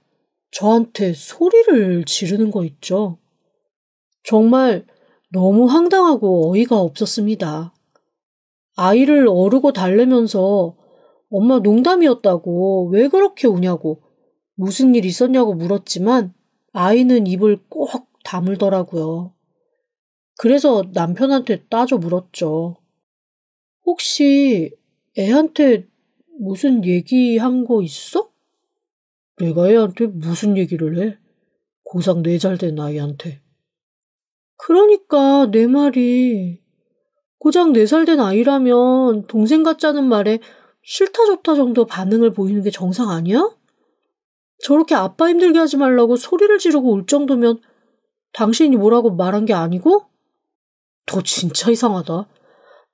저한테 소리를 지르는 거 있죠. 정말 너무 황당하고 어이가 없었습니다. 아이를 어르고 달래면서 엄마 농담이었다고 왜 그렇게 우냐고 무슨 일 있었냐고 물었지만 아이는 입을 꼭 다물더라고요. 그래서 남편한테 따져 물었죠. 혹시 애한테 무슨 얘기한 거 있어? 내가 애한테 무슨 얘기를 해? 고작 4살 된 아이한테. 그러니까 내 말이 고작 4살 된 아이라면 동생 같자는 말에 싫다 좋다 정도 반응을 보이는 게 정상 아니야? 저렇게 아빠 힘들게 하지 말라고 소리를 지르고 울 정도면 당신이 뭐라고 말한 게 아니고? 너 진짜 이상하다.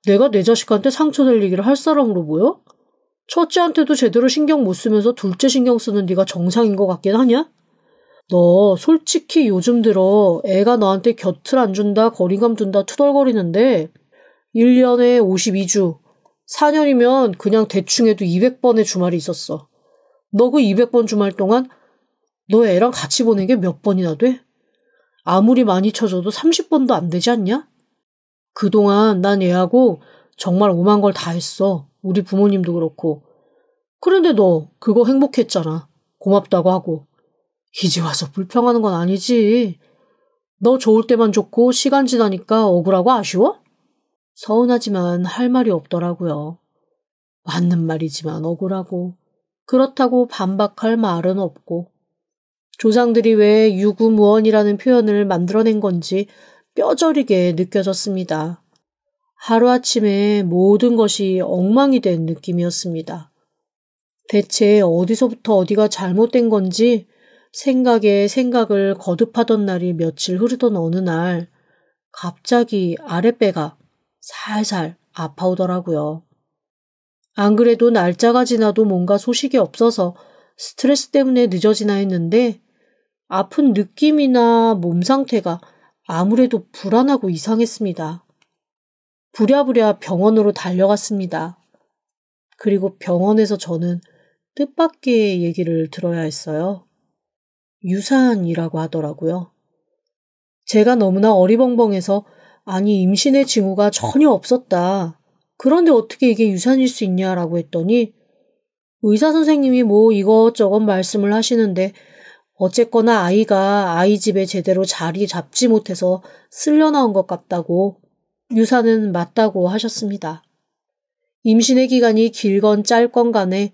내가 내 자식한테 상처 낼 얘기를 할 사람으로 보여? 첫째한테도 제대로 신경 못 쓰면서 둘째 신경 쓰는 네가 정상인 것 같긴 하냐? 너 솔직히 요즘 들어 애가 너한테 곁을 안 준다, 거리감 둔다 투덜거리는데 1년에 52주, 4년이면 그냥 대충 해도 200번의 주말이 있었어. 너 그 200번 주말 동안 너 애랑 같이 보낸 게 몇 번이나 돼? 아무리 많이 쳐줘도 30번도 안 되지 않냐? 그동안 난 애하고 정말 오만 걸 다 했어. 우리 부모님도 그렇고. 그런데 너 그거 행복했잖아. 고맙다고 하고. 이제 와서 불평하는 건 아니지. 너 좋을 때만 좋고 시간 지나니까 억울하고 아쉬워? 서운하지만 할 말이 없더라고요. 맞는 말이지만 억울하고 그렇다고 반박할 말은 없고 조상들이 왜 유구무원이라는 표현을 만들어낸 건지 뼈저리게 느껴졌습니다. 하루아침에 모든 것이 엉망이 된 느낌이었습니다. 대체 어디서부터 어디가 잘못된 건지 생각에 생각을 거듭하던 날이 며칠 흐르던 어느 날 갑자기 아랫배가 살살 아파오더라고요. 안 그래도 날짜가 지나도 뭔가 소식이 없어서 스트레스 때문에 늦어지나 했는데 아픈 느낌이나 몸 상태가 아무래도 불안하고 이상했습니다. 부랴부랴 병원으로 달려갔습니다. 그리고 병원에서 저는 뜻밖의 얘기를 들어야 했어요. 유산이라고 하더라고요. 제가 너무나 어리벙벙해서 아니 임신의 징후가 전혀 없었다. 그런데 어떻게 이게 유산일 수 있냐라고 했더니 의사 선생님이 뭐 이것저것 말씀을 하시는데 어쨌거나 아이가 아이 집에 제대로 자리 잡지 못해서 쓸려 나온 것 같다고 유산은 맞다고 하셨습니다. 임신의 기간이 길건 짧건 간에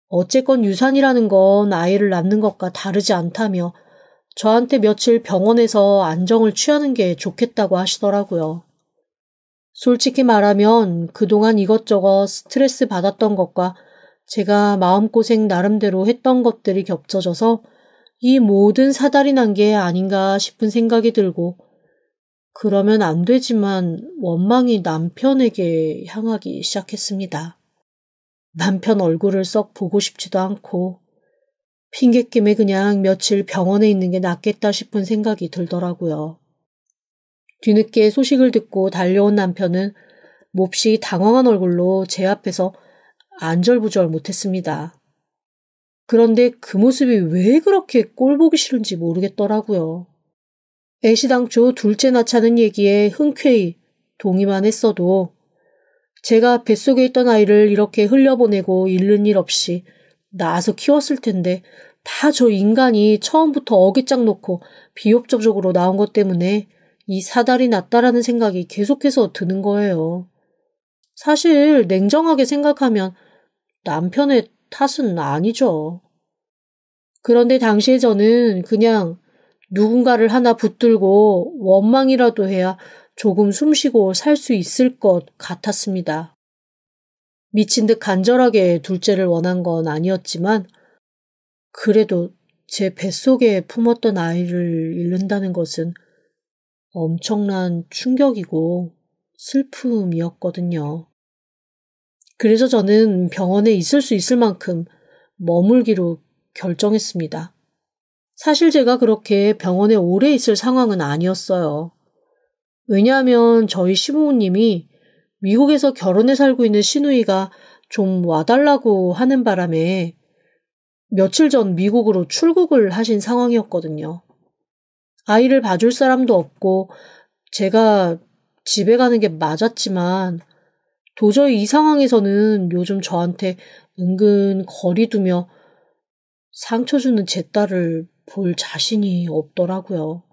어쨌건 유산이라는 건 아이를 낳는 것과 다르지 않다며 저한테 며칠 병원에서 안정을 취하는 게 좋겠다고 하시더라고요. 솔직히 말하면 그동안 이것저것 스트레스 받았던 것과 제가 마음고생 나름대로 했던 것들이 겹쳐져서 이 모든 사달이 난 게 아닌가 싶은 생각이 들고 그러면 안 되지만 원망이 남편에게 향하기 시작했습니다. 남편 얼굴을 썩 보고 싶지도 않고 핑곗김에 그냥 며칠 병원에 있는 게 낫겠다 싶은 생각이 들더라고요. 뒤늦게 소식을 듣고 달려온 남편은 몹시 당황한 얼굴로 제 앞에서 안절부절 못했습니다. 그런데 그 모습이 왜 그렇게 꼴보기 싫은지 모르겠더라고요. 애시당초 둘째 낳자는 얘기에 흔쾌히 동의만 했어도 제가 뱃속에 있던 아이를 이렇게 흘려보내고 잃는 일 없이 낳아서 키웠을 텐데 다 저 인간이 처음부터 어깃장 놓고 비협조적으로 나온 것 때문에 이 사달이 났다라는 생각이 계속해서 드는 거예요. 사실 냉정하게 생각하면 남편의 탓은 아니죠. 그런데 당시에 저는 그냥 누군가를 하나 붙들고 원망이라도 해야 조금 숨쉬고 살 수 있을 것 같았습니다. 미친 듯 간절하게 둘째를 원한 건 아니었지만 그래도 제 뱃속에 품었던 아이를 잃는다는 것은 엄청난 충격이고 슬픔이었거든요. 그래서 저는 병원에 있을 수 있을 만큼 머물기로 결정했습니다. 사실 제가 그렇게 병원에 오래 있을 상황은 아니었어요. 왜냐하면 저희 시부모님이 미국에서 결혼해 살고 있는 시누이가 좀 와달라고 하는 바람에 며칠 전 미국으로 출국을 하신 상황이었거든요. 아이를 봐줄 사람도 없고 제가 집에 가는 게 맞았지만 도저히 이 상황에서는 요즘 저한테 은근 거리 두며 상처 주는 제 딸을 볼 자신이 없더라고요.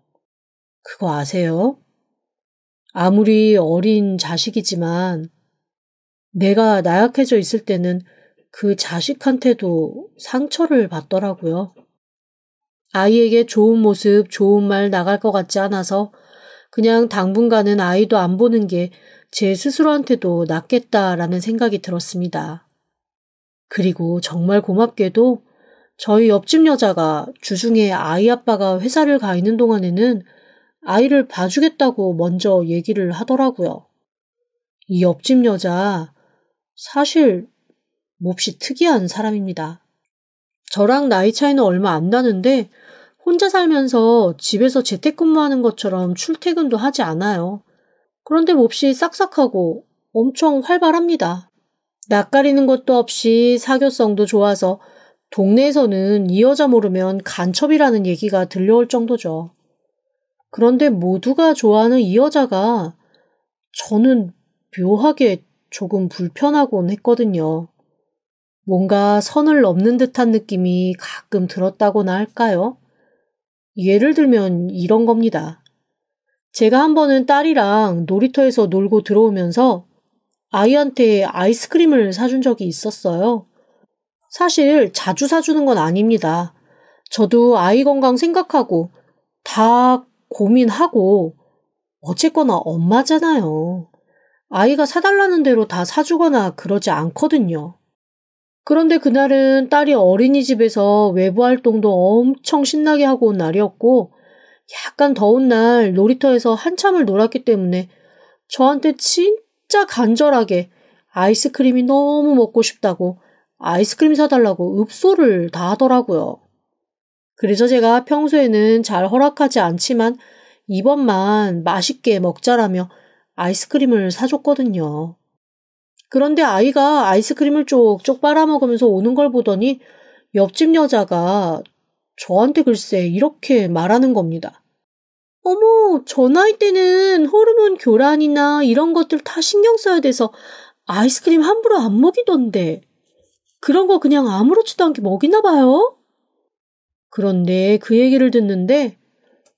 그거 아세요? 아무리 어린 자식이지만 내가 나약해져 있을 때는 그 자식한테도 상처를 받더라고요. 아이에게 좋은 모습, 좋은 말 나갈 것 같지 않아서 그냥 당분간은 아이도 안 보는 게 제 스스로한테도 낫겠다라는 생각이 들었습니다. 그리고 정말 고맙게도 저희 옆집 여자가 주중에 아이 아빠가 회사를 가 있는 동안에는 아이를 봐주겠다고 먼저 얘기를 하더라고요. 이 옆집 여자 사실 몹시 특이한 사람입니다. 저랑 나이 차이는 얼마 안 나는데 혼자 살면서 집에서 재택근무하는 것처럼 출퇴근도 하지 않아요. 그런데 몹시 싹싹하고 엄청 활발합니다. 낯가리는 것도 없이 사교성도 좋아서 동네에서는 이 여자 모르면 간첩이라는 얘기가 들려올 정도죠. 그런데 모두가 좋아하는 이 여자가 저는 묘하게 조금 불편하곤 했거든요. 뭔가 선을 넘는 듯한 느낌이 가끔 들었다고나 할까요? 예를 들면 이런 겁니다. 제가 한 번은 딸이랑 놀이터에서 놀고 들어오면서 아이한테 아이스크림을 사준 적이 있었어요. 사실 자주 사주는 건 아닙니다. 저도 아이 건강 생각하고 다 고민하고 어쨌거나 엄마잖아요. 아이가 사달라는 대로 다 사주거나 그러지 않거든요. 그런데 그날은 딸이 어린이집에서 외부 활동도 엄청 신나게 하고 온 날이었고 약간 더운 날 놀이터에서 한참을 놀았기 때문에 저한테 진짜 간절하게 아이스크림이 너무 먹고 싶다고 아이스크림 사달라고 읍소를 다 하더라고요. 그래서 제가 평소에는 잘 허락하지 않지만 이번만 맛있게 먹자라며 아이스크림을 사줬거든요. 그런데 아이가 아이스크림을 쪽쪽 빨아먹으면서 오는 걸 보더니 옆집 여자가 저한테 글쎄 이렇게 말하는 겁니다. 어머, 저 나이 때는 호르몬 교란이나 이런 것들 다 신경 써야 돼서 아이스크림 함부로 안 먹이던데. 그런 거 그냥 아무렇지도 않게 먹이나 봐요? 그런데 그 얘기를 듣는데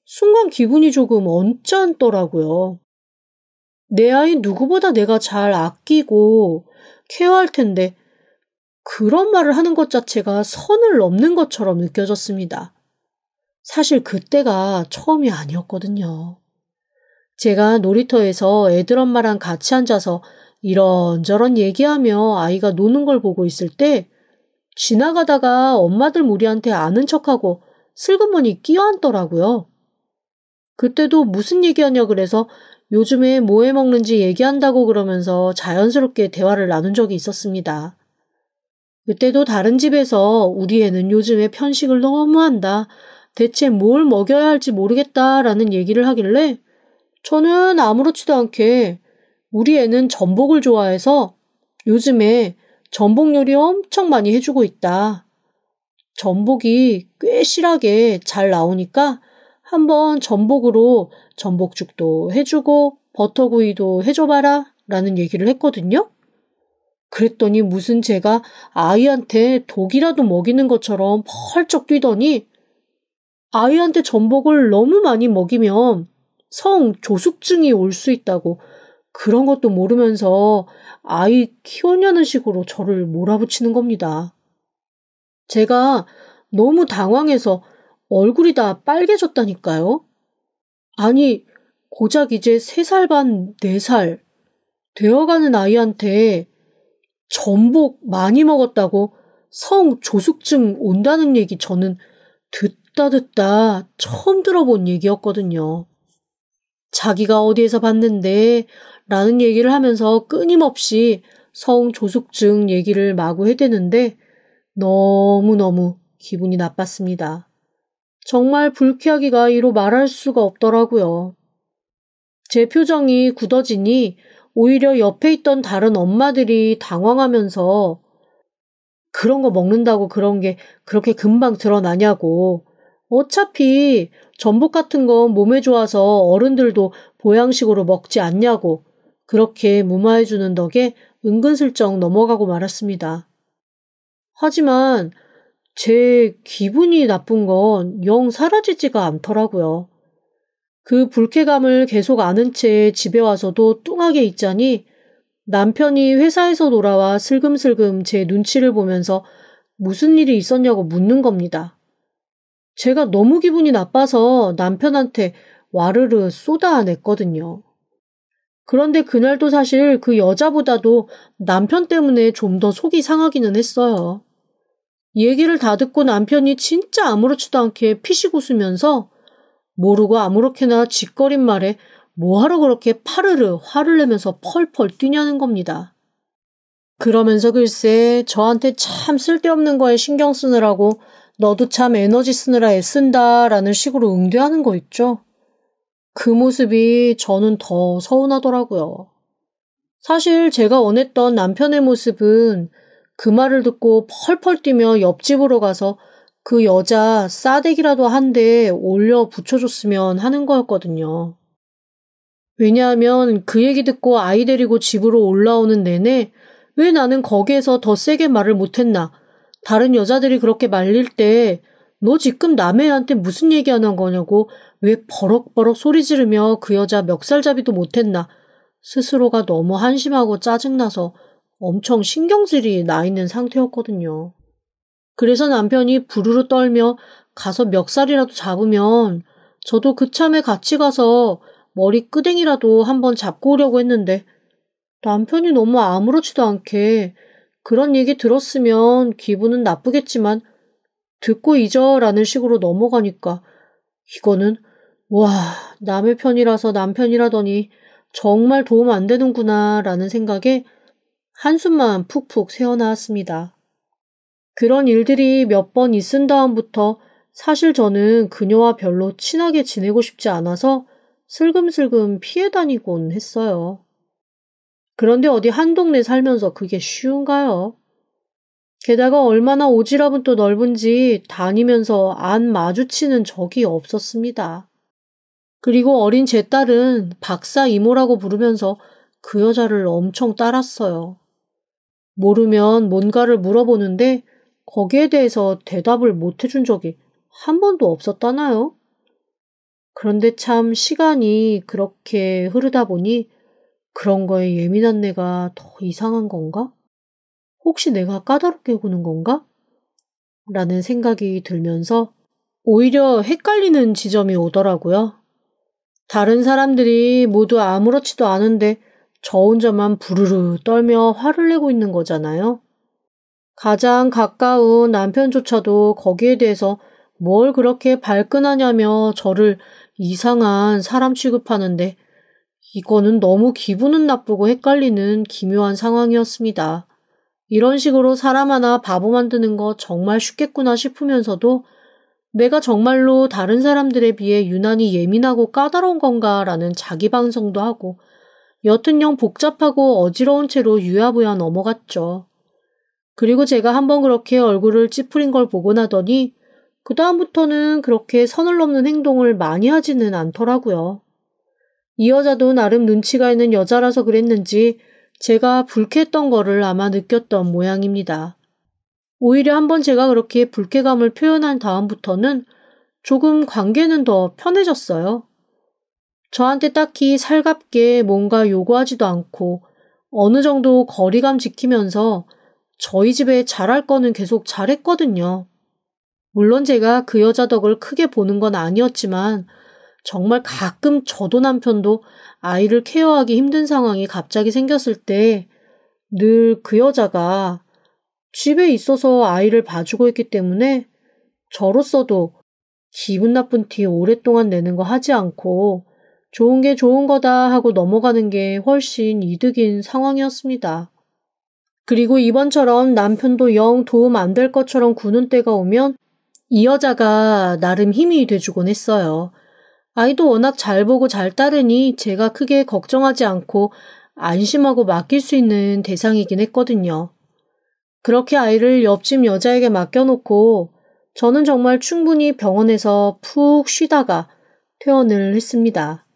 순간 기분이 조금 언짢더라고요. 내 아이 누구보다 내가 잘 아끼고 케어할 텐데 그런 말을 하는 것 자체가 선을 넘는 것처럼 느껴졌습니다. 사실 그때가 처음이 아니었거든요. 제가 놀이터에서 애들 엄마랑 같이 앉아서 이런저런 얘기하며 아이가 노는 걸 보고 있을 때 지나가다가 엄마들 무리한테 아는 척하고 슬그머니 끼어앉더라고요. 그때도 무슨 얘기하냐 그래서 요즘에 뭐 해 먹는지 얘기한다고 그러면서 자연스럽게 대화를 나눈 적이 있었습니다. 그때도 다른 집에서 우리 애는 요즘에 편식을 너무 한다. 대체 뭘 먹여야 할지 모르겠다라는 얘기를 하길래 저는 아무렇지도 않게 우리 애는 전복을 좋아해서 요즘에 전복 요리 엄청 많이 해주고 있다. 전복이 꽤 실하게 잘 나오니까 한번 전복으로 전복죽도 해주고 버터구이도 해줘봐라 라는 얘기를 했거든요. 그랬더니 무슨 제가 아이한테 독이라도 먹이는 것처럼 펄쩍 뛰더니 아이한테 전복을 너무 많이 먹이면 성 조숙증이 올 수 있다고 그런 것도 모르면서 아이 키웠냐는 식으로 저를 몰아붙이는 겁니다. 제가 너무 당황해서 얼굴이 다 빨개졌다니까요. 아니, 고작 이제 3살 반, 4살 되어가는 아이한테 전복 많이 먹었다고 성조숙증 온다는 얘기 저는 듣다 처음 들어본 얘기였거든요. 자기가 어디에서 봤는데 라는 얘기를 하면서 끊임없이 성조숙증 얘기를 마구 해대는데 너무너무 기분이 나빴습니다. 정말 불쾌하기가 이로 말할 수가 없더라고요. 제 표정이 굳어지니 오히려 옆에 있던 다른 엄마들이 당황하면서 그런 거 먹는다고 그런 게 그렇게 금방 드러나냐고. 어차피 전복 같은 건 몸에 좋아서 어른들도 보양식으로 먹지 않냐고. 그렇게 무마해주는 덕에 은근슬쩍 넘어가고 말았습니다. 하지만 제 기분이 나쁜 건 영 사라지지가 않더라고요. 그 불쾌감을 계속 아는 채 집에 와서도 뚱하게 있자니 남편이 회사에서 돌아와 슬금슬금 제 눈치를 보면서 무슨 일이 있었냐고 묻는 겁니다. 제가 너무 기분이 나빠서 남편한테 와르르 쏟아냈거든요. 그런데 그날도 사실 그 여자보다도 남편 때문에 좀 더 속이 상하기는 했어요. 얘기를 다 듣고 남편이 진짜 아무렇지도 않게 피식 웃으면서 모르고 아무렇게나 짓거린 말에 뭐하러 그렇게 파르르 화를 내면서 펄펄 뛰냐는 겁니다. 그러면서 글쎄 저한테 참 쓸데없는 거에 신경 쓰느라고 너도 참 에너지 쓰느라 애쓴다 라는 식으로 응대하는 거 있죠. 그 모습이 저는 더 서운하더라고요. 사실 제가 원했던 남편의 모습은 그 말을 듣고 펄펄 뛰며 옆집으로 가서 그 여자 싸대기라도 한 대 올려 붙여줬으면 하는 거였거든요. 왜냐하면 그 얘기 듣고 아이 데리고 집으로 올라오는 내내 왜 나는 거기에서 더 세게 말을 못했나. 다른 여자들이 그렇게 말릴 때 너 지금 남의 애한테 무슨 얘기하는 거냐고 왜 버럭버럭 소리 지르며 그 여자 멱살잡이도 못했나. 스스로가 너무 한심하고 짜증나서 엄청 신경질이 나 있는 상태였거든요. 그래서 남편이 부르르 떨며 가서 멱살이라도 잡으면 저도 그참에 같이 가서 머리 끄댕이라도 한번 잡고 오려고 했는데 남편이 너무 아무렇지도 않게 그런 얘기 들었으면 기분은 나쁘겠지만 듣고 잊어라는 식으로 넘어가니까 이거는 와 남의 편이라서 남편이라더니 정말 도움 안 되는구나 라는 생각에 한숨만 푹푹 새어나왔습니다. 그런 일들이 몇 번 있은 다음부터 사실 저는 그녀와 별로 친하게 지내고 싶지 않아서 슬금슬금 피해 다니곤 했어요. 그런데 어디 한 동네 살면서 그게 쉬운가요? 게다가 얼마나 오지랖은 또 넓은지 다니면서 안 마주치는 적이 없었습니다. 그리고 어린 제 딸은 박사 이모라고 부르면서 그 여자를 엄청 따랐어요. 모르면 뭔가를 물어보는데 거기에 대해서 대답을 못 해준 적이 한 번도 없었다나요? 그런데 참 시간이 그렇게 흐르다 보니 그런 거에 예민한 내가 더 이상한 건가? 혹시 내가 까다롭게 구는 건가? 라는 생각이 들면서 오히려 헷갈리는 지점이 오더라고요. 다른 사람들이 모두 아무렇지도 않은데 저 혼자만 부르르 떨며 화를 내고 있는 거잖아요. 가장 가까운 남편조차도 거기에 대해서 뭘 그렇게 발끈하냐며 저를 이상한 사람 취급하는데 이거는 너무 기분은 나쁘고 헷갈리는 기묘한 상황이었습니다. 이런 식으로 사람 하나 바보 만드는 거 정말 쉽겠구나 싶으면서도 내가 정말로 다른 사람들에 비해 유난히 예민하고 까다로운 건가라는 자기 반성도 하고 여튼영 복잡하고 어지러운 채로 유야부야 넘어갔죠. 그리고 제가 한번 그렇게 얼굴을 찌푸린 걸 보고 나더니 그 다음부터는 그렇게 선을 넘는 행동을 많이 하지는 않더라고요. 이 여자도 나름 눈치가 있는 여자라서 그랬는지 제가 불쾌했던 거를 아마 느꼈던 모양입니다. 오히려 한번 제가 그렇게 불쾌감을 표현한 다음부터는 조금 관계는 더 편해졌어요. 저한테 딱히 살갑게 뭔가 요구하지도 않고 어느 정도 거리감 지키면서 저희 집에 잘할 거는 계속 잘했거든요. 물론 제가 그 여자 덕을 크게 보는 건 아니었지만 정말 가끔 저도 남편도 아이를 케어하기 힘든 상황이 갑자기 생겼을 때 늘 그 여자가 집에 있어서 아이를 봐주고 있기 때문에 저로서도 기분 나쁜 티 오랫동안 내는 거 하지 않고 좋은 게 좋은 거다 하고 넘어가는 게 훨씬 이득인 상황이었습니다. 그리고 이번처럼 남편도 영 도움 안 될 것처럼 구는 때가 오면 이 여자가 나름 힘이 돼주곤 했어요. 아이도 워낙 잘 보고 잘 따르니 제가 크게 걱정하지 않고 안심하고 맡길 수 있는 대상이긴 했거든요. 그렇게 아이를 옆집 여자에게 맡겨놓고 저는 정말 충분히 병원에서 푹 쉬다가 퇴원을 했습니다.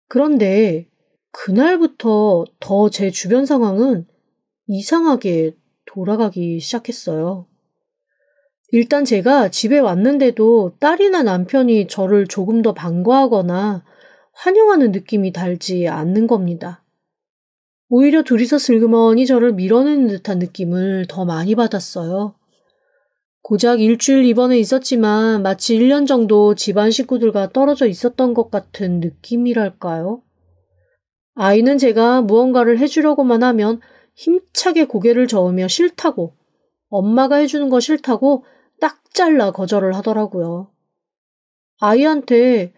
그런데 그날부터 더 제 주변 상황은 이상하게 돌아가기 시작했어요. 일단 제가 집에 왔는데도 딸이나 남편이 저를 조금 더 반가워하거나 환영하는 느낌이 달지 않는 겁니다. 오히려 둘이서 슬그머니 저를 밀어내는 듯한 느낌을 더 많이 받았어요. 고작 일주일 입원해 있었지만 마치 1년 정도 집안 식구들과 떨어져 있었던 것 같은 느낌이랄까요? 아이는 제가 무언가를 해주려고만 하면 힘차게 고개를 저으며 싫다고, 엄마가 해주는 거 싫다고 딱 잘라 거절을 하더라고요. 아이한테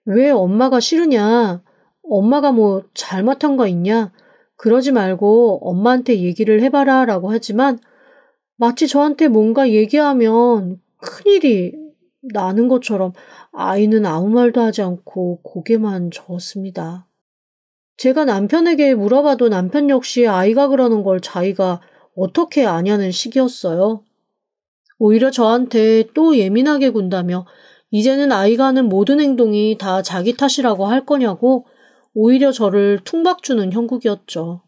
왜 엄마가 싫으냐, 엄마가 뭐 잘못한 거 있냐, 그러지 말고 엄마한테 얘기를 해봐라 라고 하지만 마치 저한테 뭔가 얘기하면 큰일이 나는 것처럼 아이는 아무 말도 하지 않고 고개만 저었습니다. 제가 남편에게 물어봐도 남편 역시 아이가 그러는 걸 자기가 어떻게 아냐는 식이었어요. 오히려 저한테 또 예민하게 군다며 이제는 아이가 하는 모든 행동이 다 자기 탓이라고 할 거냐고 오히려 저를 퉁박주는 형국이었죠.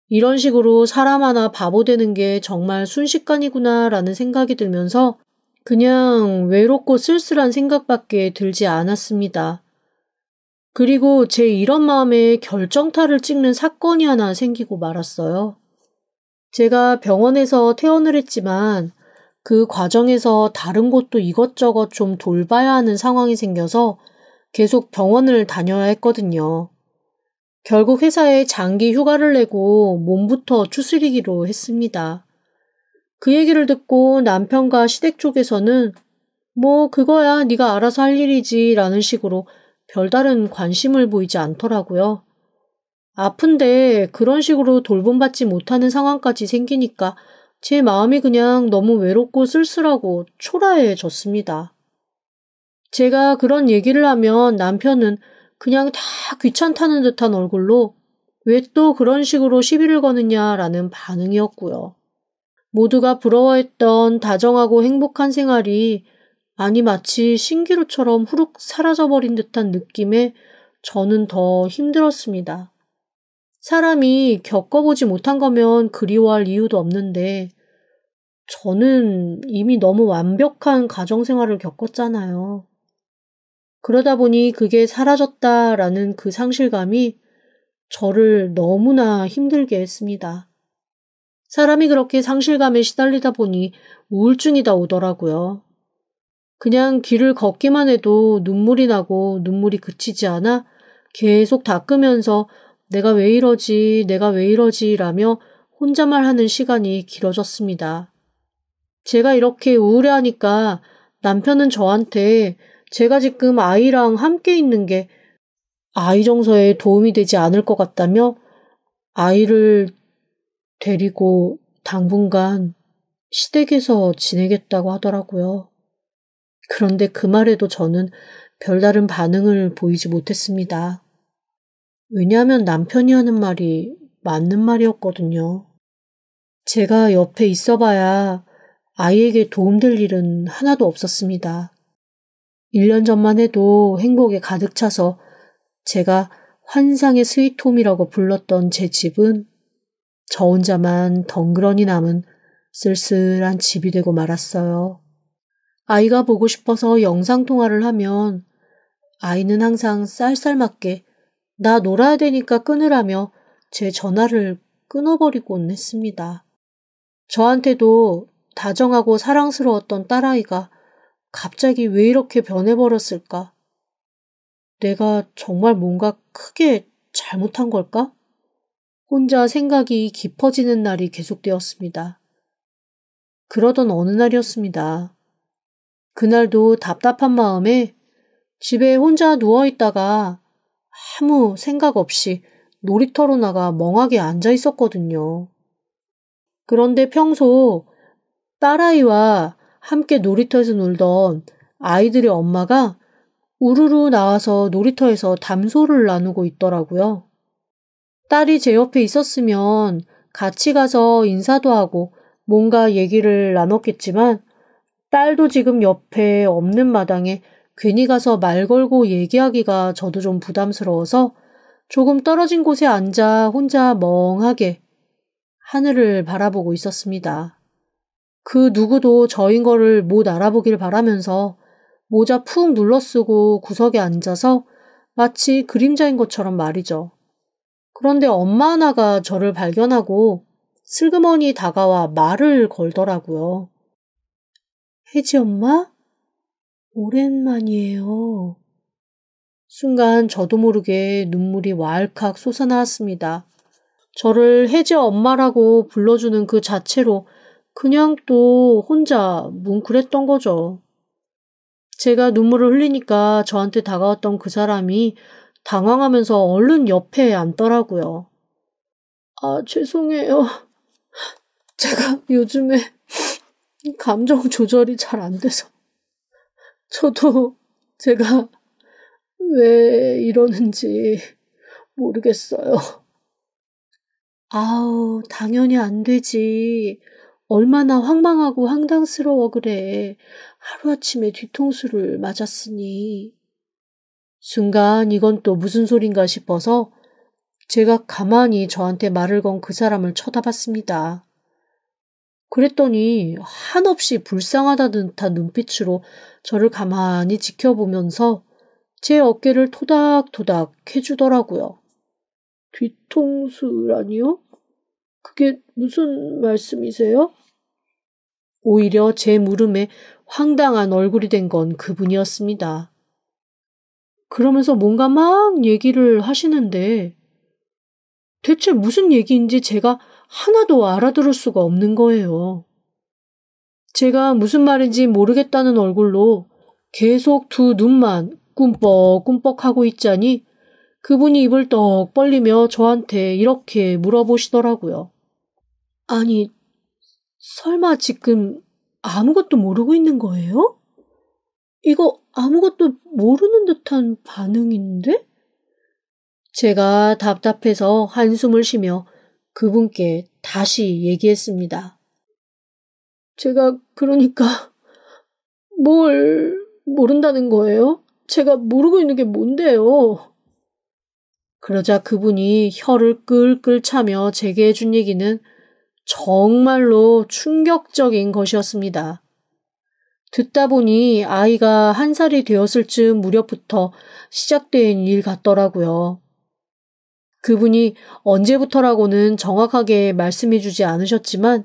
이런 식으로 사람 하나 바보 되는 게 정말 순식간이구나라는 생각이 들면서 그냥 외롭고 쓸쓸한 생각밖에 들지 않았습니다. 그리고 제 이런 마음에 결정타를 찍는 사건이 하나 생기고 말았어요. 제가 병원에서 퇴원을 했지만 그 과정에서 다른 곳도 이것저것 좀 돌봐야 하는 상황이 생겨서 계속 병원을 다녀야 했거든요. 결국 회사에 장기 휴가를 내고 몸부터 추스리기로 했습니다. 그 얘기를 듣고 남편과 시댁 쪽에서는 뭐 그거야 네가 알아서 할 일이지 라는 식으로 별다른 관심을 보이지 않더라고요. 아픈데 그런 식으로 돌봄받지 못하는 상황까지 생기니까 제 마음이 그냥 너무 외롭고 쓸쓸하고 초라해졌습니다. 제가 그런 얘기를 하면 남편은 그냥 다 귀찮다는 듯한 얼굴로 왜 또 그런 식으로 시비를 거느냐라는 반응이었고요. 모두가 부러워했던 다정하고 행복한 생활이 아니 마치 신기루처럼 후룩 사라져버린 듯한 느낌에 저는 더 힘들었습니다. 사람이 겪어보지 못한 거면 그리워할 이유도 없는데 저는 이미 너무 완벽한 가정생활을 겪었잖아요. 그러다 보니 그게 사라졌다라는 그 상실감이 저를 너무나 힘들게 했습니다. 사람이 그렇게 상실감에 시달리다 보니 우울증이 다 오더라고요. 그냥 길을 걷기만 해도 눈물이 나고 눈물이 그치지 않아 계속 닦으면서 내가 왜 이러지 라며 혼자말 하는 시간이 길어졌습니다. 제가 이렇게 우울해하니까 남편은 저한테 제가 지금 아이랑 함께 있는 게 아이 정서에 도움이 되지 않을 것 같다며 아이를 데리고 당분간 시댁에서 지내겠다고 하더라고요. 그런데 그 말에도 저는 별다른 반응을 보이지 못했습니다. 왜냐하면 남편이 하는 말이 맞는 말이었거든요. 제가 옆에 있어봐야 아이에게 도움될 일은 하나도 없었습니다. 1년 전만 해도 행복에 가득 차서 제가 환상의 스위트홈이라고 불렀던 제 집은 저 혼자만 덩그러니 남은 쓸쓸한 집이 되고 말았어요. 아이가 보고 싶어서 영상통화를 하면 아이는 항상 쌀쌀맞게 나 놀아야 되니까 끊으라며 제 전화를 끊어버리곤 했습니다. 저한테도 다정하고 사랑스러웠던 딸아이가 갑자기 왜 이렇게 변해버렸을까? 내가 정말 뭔가 크게 잘못한 걸까? 혼자 생각이 깊어지는 날이 계속되었습니다. 그러던 어느 날이었습니다. 그날도 답답한 마음에 집에 혼자 누워있다가 아무 생각 없이 놀이터로 나가 멍하게 앉아 있었거든요. 그런데 평소 딸아이와 함께 놀이터에서 놀던 아이들의 엄마가 우르르 나와서 놀이터에서 담소를 나누고 있더라고요. 딸이 제 옆에 있었으면 같이 가서 인사도 하고 뭔가 얘기를 나눴겠지만 딸도 지금 옆에 없는 마당에 괜히 가서 말 걸고 얘기하기가 저도 좀 부담스러워서 조금 떨어진 곳에 앉아 혼자 멍하게 하늘을 바라보고 있었습니다. 그 누구도 저인 거를 못 알아보길 바라면서 모자 푹 눌러쓰고 구석에 앉아서 마치 그림자인 것처럼 말이죠. 그런데 엄마 하나가 저를 발견하고 슬그머니 다가와 말을 걸더라고요. 혜지 엄마? 오랜만이에요. 순간 저도 모르게 눈물이 왈칵 솟아나왔습니다. 저를 혜지 엄마라고 불러주는 그 자체로 그냥 또 혼자 뭉클했던 거죠. 제가 눈물을 흘리니까 저한테 다가왔던 그 사람이 당황하면서 얼른 옆에 앉더라고요. 아, 죄송해요. 제가 요즘에 감정 조절이 잘 안 돼서. 저도 제가 왜 이러는지 모르겠어요. 아우, 당연히 안 되지. 얼마나 황망하고 황당스러워 그래. 하루아침에 뒤통수를 맞았으니. 순간 이건 또 무슨 소린가 싶어서 제가 가만히 저한테 말을 건 그 사람을 쳐다봤습니다. 그랬더니 한없이 불쌍하다는 듯한 눈빛으로 저를 가만히 지켜보면서 제 어깨를 토닥토닥 해주더라고요. 뒤통수라니요? 그게 무슨 말씀이세요? 오히려 제 물음에 황당한 얼굴이 된 건 그분이었습니다. 그러면서 뭔가 막 얘기를 하시는데 대체 무슨 얘기인지 제가 하나도 알아들을 수가 없는 거예요. 제가 무슨 말인지 모르겠다는 얼굴로 계속 두 눈만 꿈뻑꿈뻑 하고 있자니 그분이 입을 떡 벌리며 저한테 이렇게 물어보시더라고요. 아니, 설마 지금 아무것도 모르고 있는 거예요? 이거 아무것도 모르는 듯한 반응인데? 제가 답답해서 한숨을 쉬며 그분께 다시 얘기했습니다. 제가 그러니까 뭘 모른다는 거예요? 제가 모르고 있는 게 뭔데요? 그러자 그분이 혀를 끌끌 차며 제게 해준 얘기는 정말로 충격적인 것이었습니다. 듣다 보니 아이가 1살이 되었을 즈음 무렵부터 시작된 일 같더라고요. 그분이 언제부터라고는 정확하게 말씀해주지 않으셨지만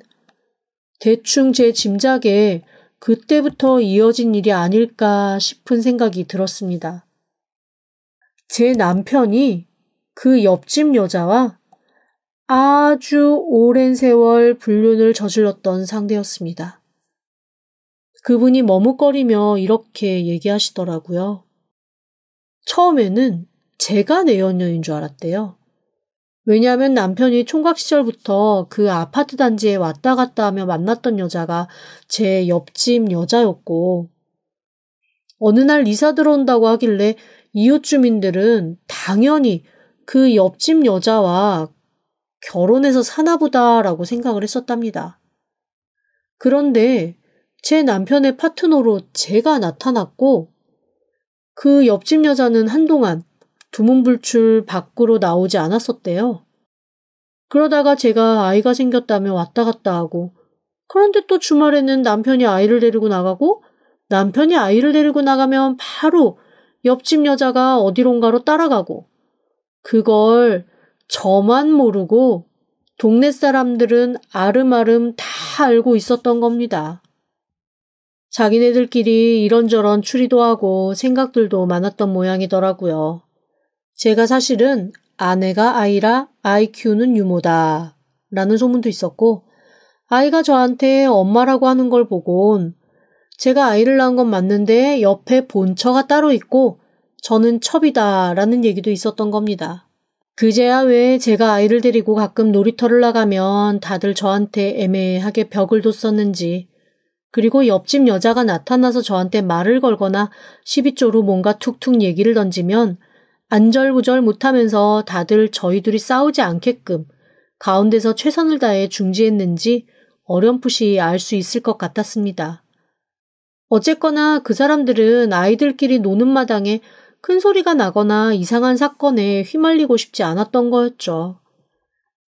대충 제 짐작에 그때부터 이어진 일이 아닐까 싶은 생각이 들었습니다. 제 남편이 그 옆집 여자와 아주 오랜 세월 불륜을 저질렀던 상대였습니다. 그분이 머뭇거리며 이렇게 얘기하시더라고요. 처음에는 제가 내연녀인 줄 알았대요. 왜냐하면 남편이 총각 시절부터 그 아파트 단지에 왔다 갔다 하며 만났던 여자가 제 옆집 여자였고 어느 날 이사 들어온다고 하길래 이웃 주민들은 당연히 그 옆집 여자와 결혼해서 사나보다라고 생각을 했었답니다. 그런데 제 남편의 파트너로 제가 나타났고 그 옆집 여자는 한동안 두문불출 밖으로 나오지 않았었대요. 그러다가 제가 아이가 생겼다며 왔다 갔다 하고 그런데 또 주말에는 남편이 아이를 데리고 나가고 남편이 아이를 데리고 나가면 바로 옆집 여자가 어디론가로 따라가고 그걸 저만 모르고 동네 사람들은 아름아름 다 알고 있었던 겁니다. 자기네들끼리 이런저런 추리도 하고 생각들도 많았던 모양이더라고요. 제가 사실은 아내가 아이라 아이 키우는 유모다 라는 소문도 있었고 아이가 저한테 엄마라고 하는 걸 보곤 제가 아이를 낳은 건 맞는데 옆에 본처가 따로 있고 저는 첩이다 라는 얘기도 있었던 겁니다. 그제야 왜 제가 아이를 데리고 가끔 놀이터를 나가면 다들 저한테 애매하게 벽을 뒀었는지 그리고 옆집 여자가 나타나서 저한테 말을 걸거나 시비조로 뭔가 툭툭 얘기를 던지면 안절부절 못하면서 다들 저희 둘이 싸우지 않게끔 가운데서 최선을 다해 중지했는지 어렴풋이 알 수 있을 것 같았습니다. 어쨌거나 그 사람들은 아이들끼리 노는 마당에 큰 소리가 나거나 이상한 사건에 휘말리고 싶지 않았던 거였죠.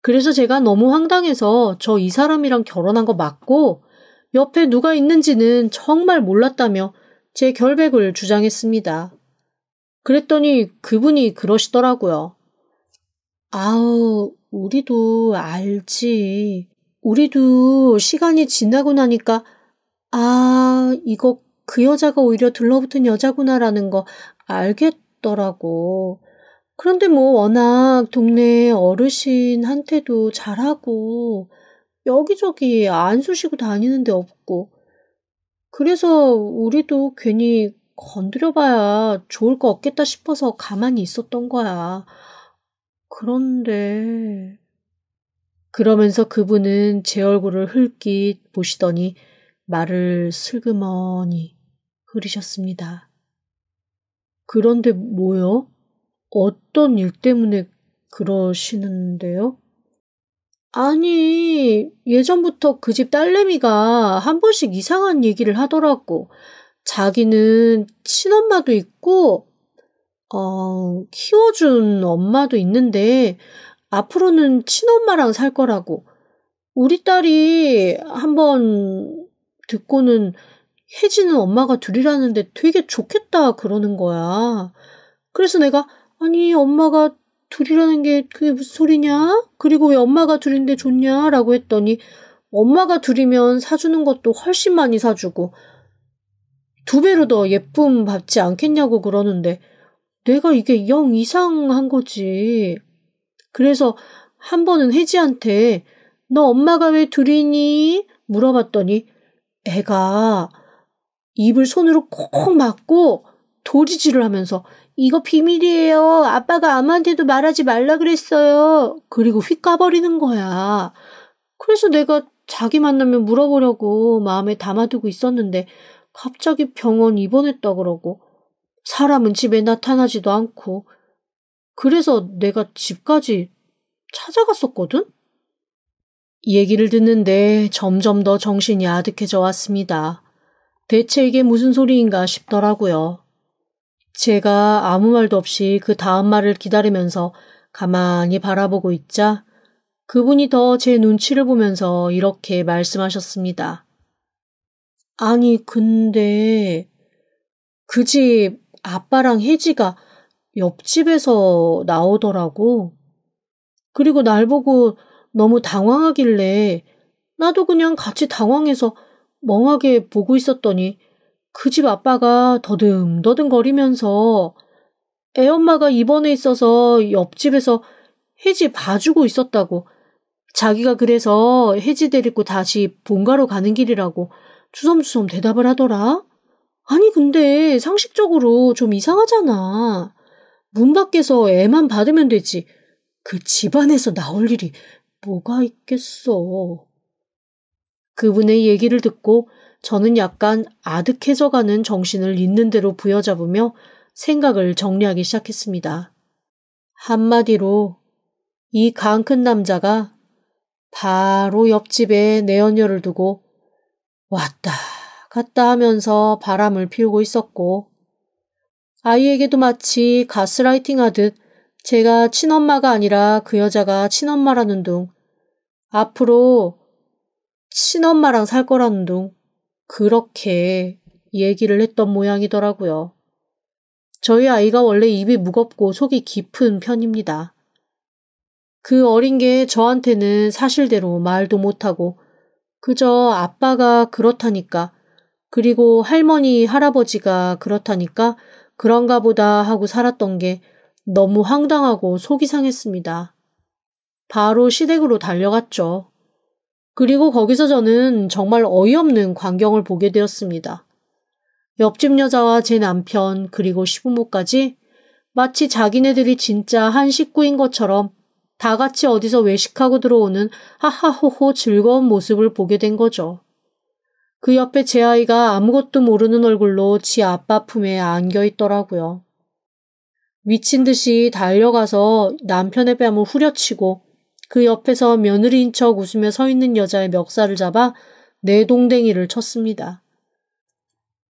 그래서 제가 너무 황당해서 저 이 사람이랑 결혼한 거 맞고 옆에 누가 있는지는 정말 몰랐다며 제 결백을 주장했습니다. 그랬더니 그분이 그러시더라고요. 아우, 우리도 알지. 우리도 시간이 지나고 나니까 이거 그 여자가 오히려 들러붙은 여자구나라는 거 알겠더라고. 그런데 뭐 워낙 동네 어르신한테도 잘하고 여기저기 안 쑤시고 다니는 데 없고 그래서 우리도 괜히 건드려봐야 좋을 거 없겠다 싶어서 가만히 있었던 거야. 그런데 그러면서 그분은 제 얼굴을 흘낏 보시더니 말을 슬그머니 흐리셨습니다. 그런데 뭐요? 어떤 일 때문에 그러시는데요? 아니, 예전부터 그 집 딸내미가 한 번씩 이상한 얘기를 하더라고. 자기는 친엄마도 있고, 키워준 엄마도 있는데, 앞으로는 친엄마랑 살 거라고. 우리 딸이 한번 듣고는 혜지는 엄마가 둘이라는데 되게 좋겠다 그러는 거야. 그래서 내가, 아니, 엄마가 둘이라는 게 그게 무슨 소리냐? 그리고 왜 엄마가 둘인데 좋냐? 라고 했더니 엄마가 둘이면 사주는 것도 훨씬 많이 사주고 2배로 더 예쁨 받지 않겠냐고 그러는데 내가 이게 영 이상한 거지. 그래서 한 번은 혜지한테 너 엄마가 왜 둘이니? 물어봤더니 애가 입을 손으로 콕 막고 도리질을 하면서 이거 비밀이에요. 아빠가 아무한테도 말하지 말라 그랬어요. 그리고 휙 까버리는 거야. 그래서 내가 자기 만나면 물어보려고 마음에 담아두고 있었는데 갑자기 병원 입원했다 그러고 사람은 집에 나타나지도 않고 그래서 내가 집까지 찾아갔었거든? 얘기를 듣는데 점점 더 정신이 아득해져 왔습니다. 대체 이게 무슨 소리인가 싶더라고요. 제가 아무 말도 없이 그 다음 말을 기다리면서 가만히 바라보고 있자 그분이 더 제 눈치를 보면서 이렇게 말씀하셨습니다. 아니, 근데 그 집 아빠랑 혜지가 옆집에서 나오더라고. 그리고 날 보고 너무 당황하길래 나도 그냥 같이 당황해서 멍하게 보고 있었더니 그 집 아빠가 더듬더듬 거리면서 애엄마가 입원해 있어서 옆집에서 혜지 봐주고 있었다고 자기가 그래서 혜지 데리고 다시 본가로 가는 길이라고 주섬주섬 대답을 하더라. 아니 근데 상식적으로 좀 이상하잖아. 문 밖에서 애만 받으면 되지. 그 집안에서 나올 일이 뭐가 있겠어. 그분의 얘기를 듣고 저는 약간 아득해져가는 정신을 있는 대로 부여잡으며 생각을 정리하기 시작했습니다. 한마디로 이 강 큰 남자가 바로 옆집에 내연녀를 두고 왔다 갔다 하면서 바람을 피우고 있었고 아이에게도 마치 가스라이팅 하듯 제가 친엄마가 아니라 그 여자가 친엄마라는 둥 앞으로 친엄마랑 살 거라는 둥 그렇게 얘기를 했던 모양이더라고요. 저희 아이가 원래 입이 무겁고 속이 깊은 편입니다. 그 어린 게 저한테는 사실대로 말도 못하고 그저 아빠가 그렇다니까 그리고 할머니, 할아버지가 그렇다니까 그런가 보다 하고 살았던 게 너무 황당하고 속이 상했습니다. 바로 시댁으로 달려갔죠. 그리고 거기서 저는 정말 어이없는 광경을 보게 되었습니다. 옆집 여자와 제 남편 그리고 시부모까지 마치 자기네들이 진짜 한 식구인 것처럼 다 같이 어디서 외식하고 들어오는 하하호호 즐거운 모습을 보게 된 거죠. 그 옆에 제 아이가 아무것도 모르는 얼굴로 지 아빠 품에 안겨 있더라고요. 미친 듯이 달려가서 남편의 뺨을 후려치고 그 옆에서 며느리인 척 웃으며 서 있는 여자의 멱살을 잡아 내동댕이를 쳤습니다.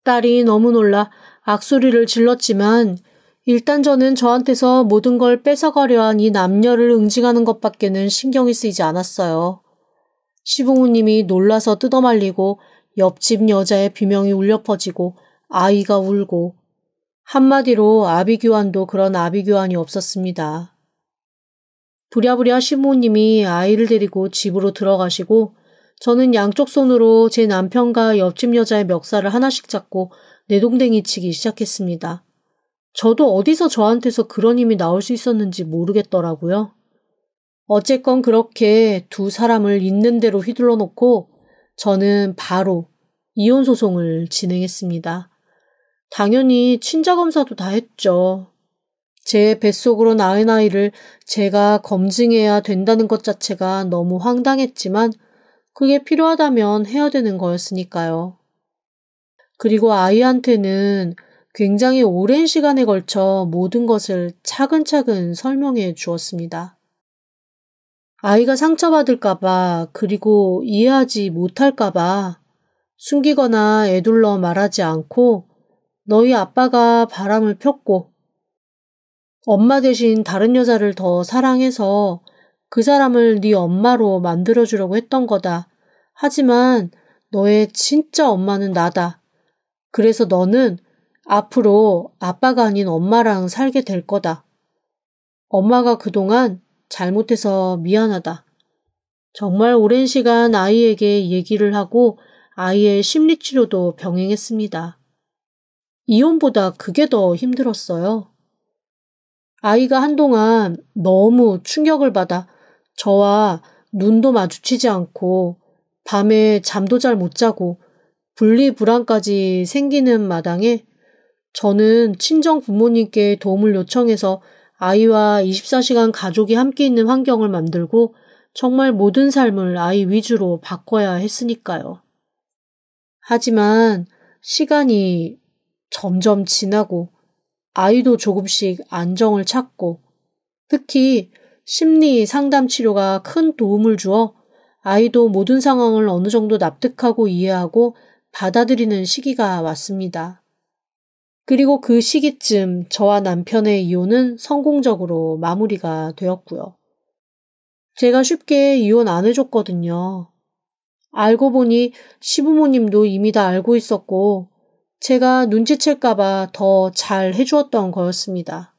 딸이 너무 놀라 악소리를 질렀지만 일단 저는 저한테서 모든 걸 뺏어가려 한 이 남녀를 응징하는 것밖에는 신경이 쓰이지 않았어요. 시부모님이 놀라서 뜯어말리고 옆집 여자의 비명이 울려 퍼지고 아이가 울고 한마디로 아비규환도 그런 아비규환이 없었습니다. 부랴부랴 시부모님이 아이를 데리고 집으로 들어가시고 저는 양쪽 손으로 제 남편과 옆집 여자의 멱살을 하나씩 잡고 내동댕이 치기 시작했습니다. 저도 어디서 저한테서 그런 힘이 나올 수 있었는지 모르겠더라고요. 어쨌건 그렇게 두 사람을 있는 대로 휘둘러 놓고 저는 바로 이혼 소송을 진행했습니다. 당연히 친자검사도 다 했죠. 제 뱃속으로 낳은 아이를 제가 검증해야 된다는 것 자체가 너무 황당했지만 그게 필요하다면 해야 되는 거였으니까요. 그리고 아이한테는 굉장히 오랜 시간에 걸쳐 모든 것을 차근차근 설명해 주었습니다. 아이가 상처받을까봐 그리고 이해하지 못할까봐 숨기거나 애둘러 말하지 않고 너희 아빠가 바람을 폈고 엄마 대신 다른 여자를 더 사랑해서 그 사람을 네 엄마로 만들어주려고 했던 거다. 하지만 너의 진짜 엄마는 나다. 그래서 너는 앞으로 아빠가 아닌 엄마랑 살게 될 거다. 엄마가 그동안 잘못해서 미안하다. 정말 오랜 시간 아이에게 얘기를 하고 아이의 심리치료도 병행했습니다. 이혼보다 그게 더 힘들었어요. 아이가 한동안 너무 충격을 받아 저와 눈도 마주치지 않고 밤에 잠도 잘 못 자고 분리불안까지 생기는 마당에 저는 친정 부모님께 도움을 요청해서 아이와 24시간 가족이 함께 있는 환경을 만들고 정말 모든 삶을 아이 위주로 바꿔야 했으니까요. 하지만 시간이 점점 지나고 아이도 조금씩 안정을 찾고 특히 심리 상담 치료가 큰 도움을 주어 아이도 모든 상황을 어느 정도 납득하고 이해하고 받아들이는 시기가 왔습니다. 그리고 그 시기쯤 저와 남편의 이혼은 성공적으로 마무리가 되었고요. 제가 쉽게 이혼 안 해줬거든요. 알고 보니 시부모님도 이미 다 알고 있었고 제가 눈치챌까봐 더 잘 해주었던 거였습니다.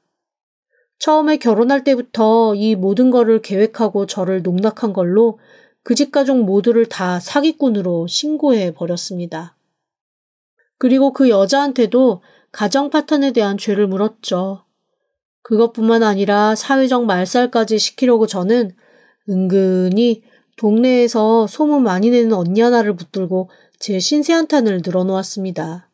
처음에 결혼할 때부터 이 모든 거를 계획하고 저를 농락한 걸로 그 집 가족 모두를 다 사기꾼으로 신고해 버렸습니다. 그리고 그 여자한테도 가정 파탄에 대한 죄를 물었죠. 그것뿐만 아니라 사회적 말살까지 시키려고 저는 은근히 동네에서 소문 많이 내는 언니 하나를 붙들고 제 신세 한탄을 늘어놓았습니다.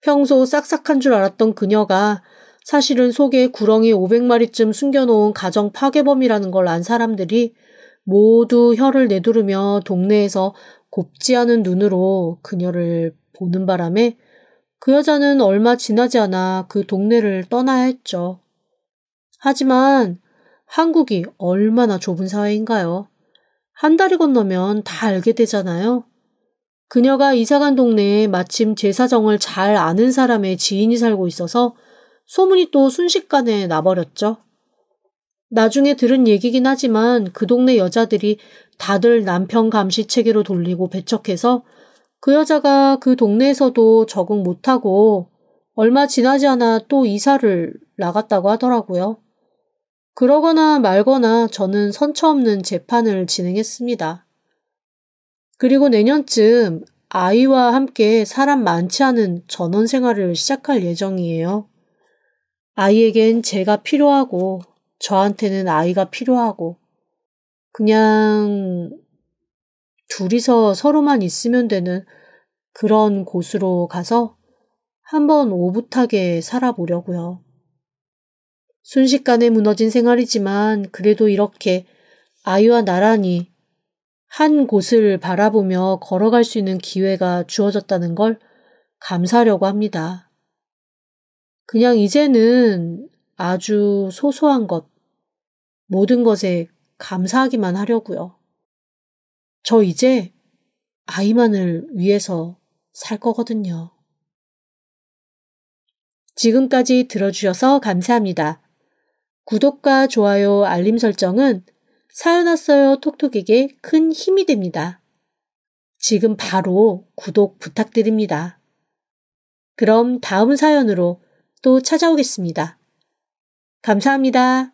평소 싹싹한 줄 알았던 그녀가 사실은 속에 구렁이 500마리쯤 숨겨놓은 가정 파괴범이라는 걸 안 사람들이 모두 혀를 내두르며 동네에서 곱지 않은 눈으로 그녀를 보는 바람에 그 여자는 얼마 지나지 않아 그 동네를 떠나야 했죠. 하지만 한국이 얼마나 좁은 사회인가요? 한 달이 건너면 다 알게 되잖아요. 그녀가 이사간 동네에 마침 제 사정을 잘 아는 사람의 지인이 살고 있어서 소문이 또 순식간에 나버렸죠. 나중에 들은 얘기긴 하지만 그 동네 여자들이 다들 남편 감시 체계로 돌리고 배척해서 그 여자가 그 동네에서도 적응 못하고 얼마 지나지 않아 또 이사를 나갔다고 하더라고요. 그러거나 말거나 저는 선처 없는 재판을 진행했습니다. 그리고 내년쯤 아이와 함께 사람 많지 않은 전원 생활을 시작할 예정이에요. 아이에겐 제가 필요하고 저한테는 아이가 필요하고 그냥 둘이서 서로만 있으면 되는 그런 곳으로 가서 한번 오붓하게 살아보려고요. 순식간에 무너진 생활이지만 그래도 이렇게 아이와 나란히 한 곳을 바라보며 걸어갈 수 있는 기회가 주어졌다는 걸 감사하려고 합니다. 그냥 이제는 아주 소소한 것, 모든 것에 감사하기만 하려고요. 저 이제 아이만을 위해서 살 거거든요. 지금까지 들어주셔서 감사합니다. 구독과 좋아요, 알림 설정은 사연 왔어요 톡톡에게 큰 힘이 됩니다. 지금 바로 구독 부탁드립니다. 그럼 다음 사연으로 또 찾아오겠습니다. 감사합니다.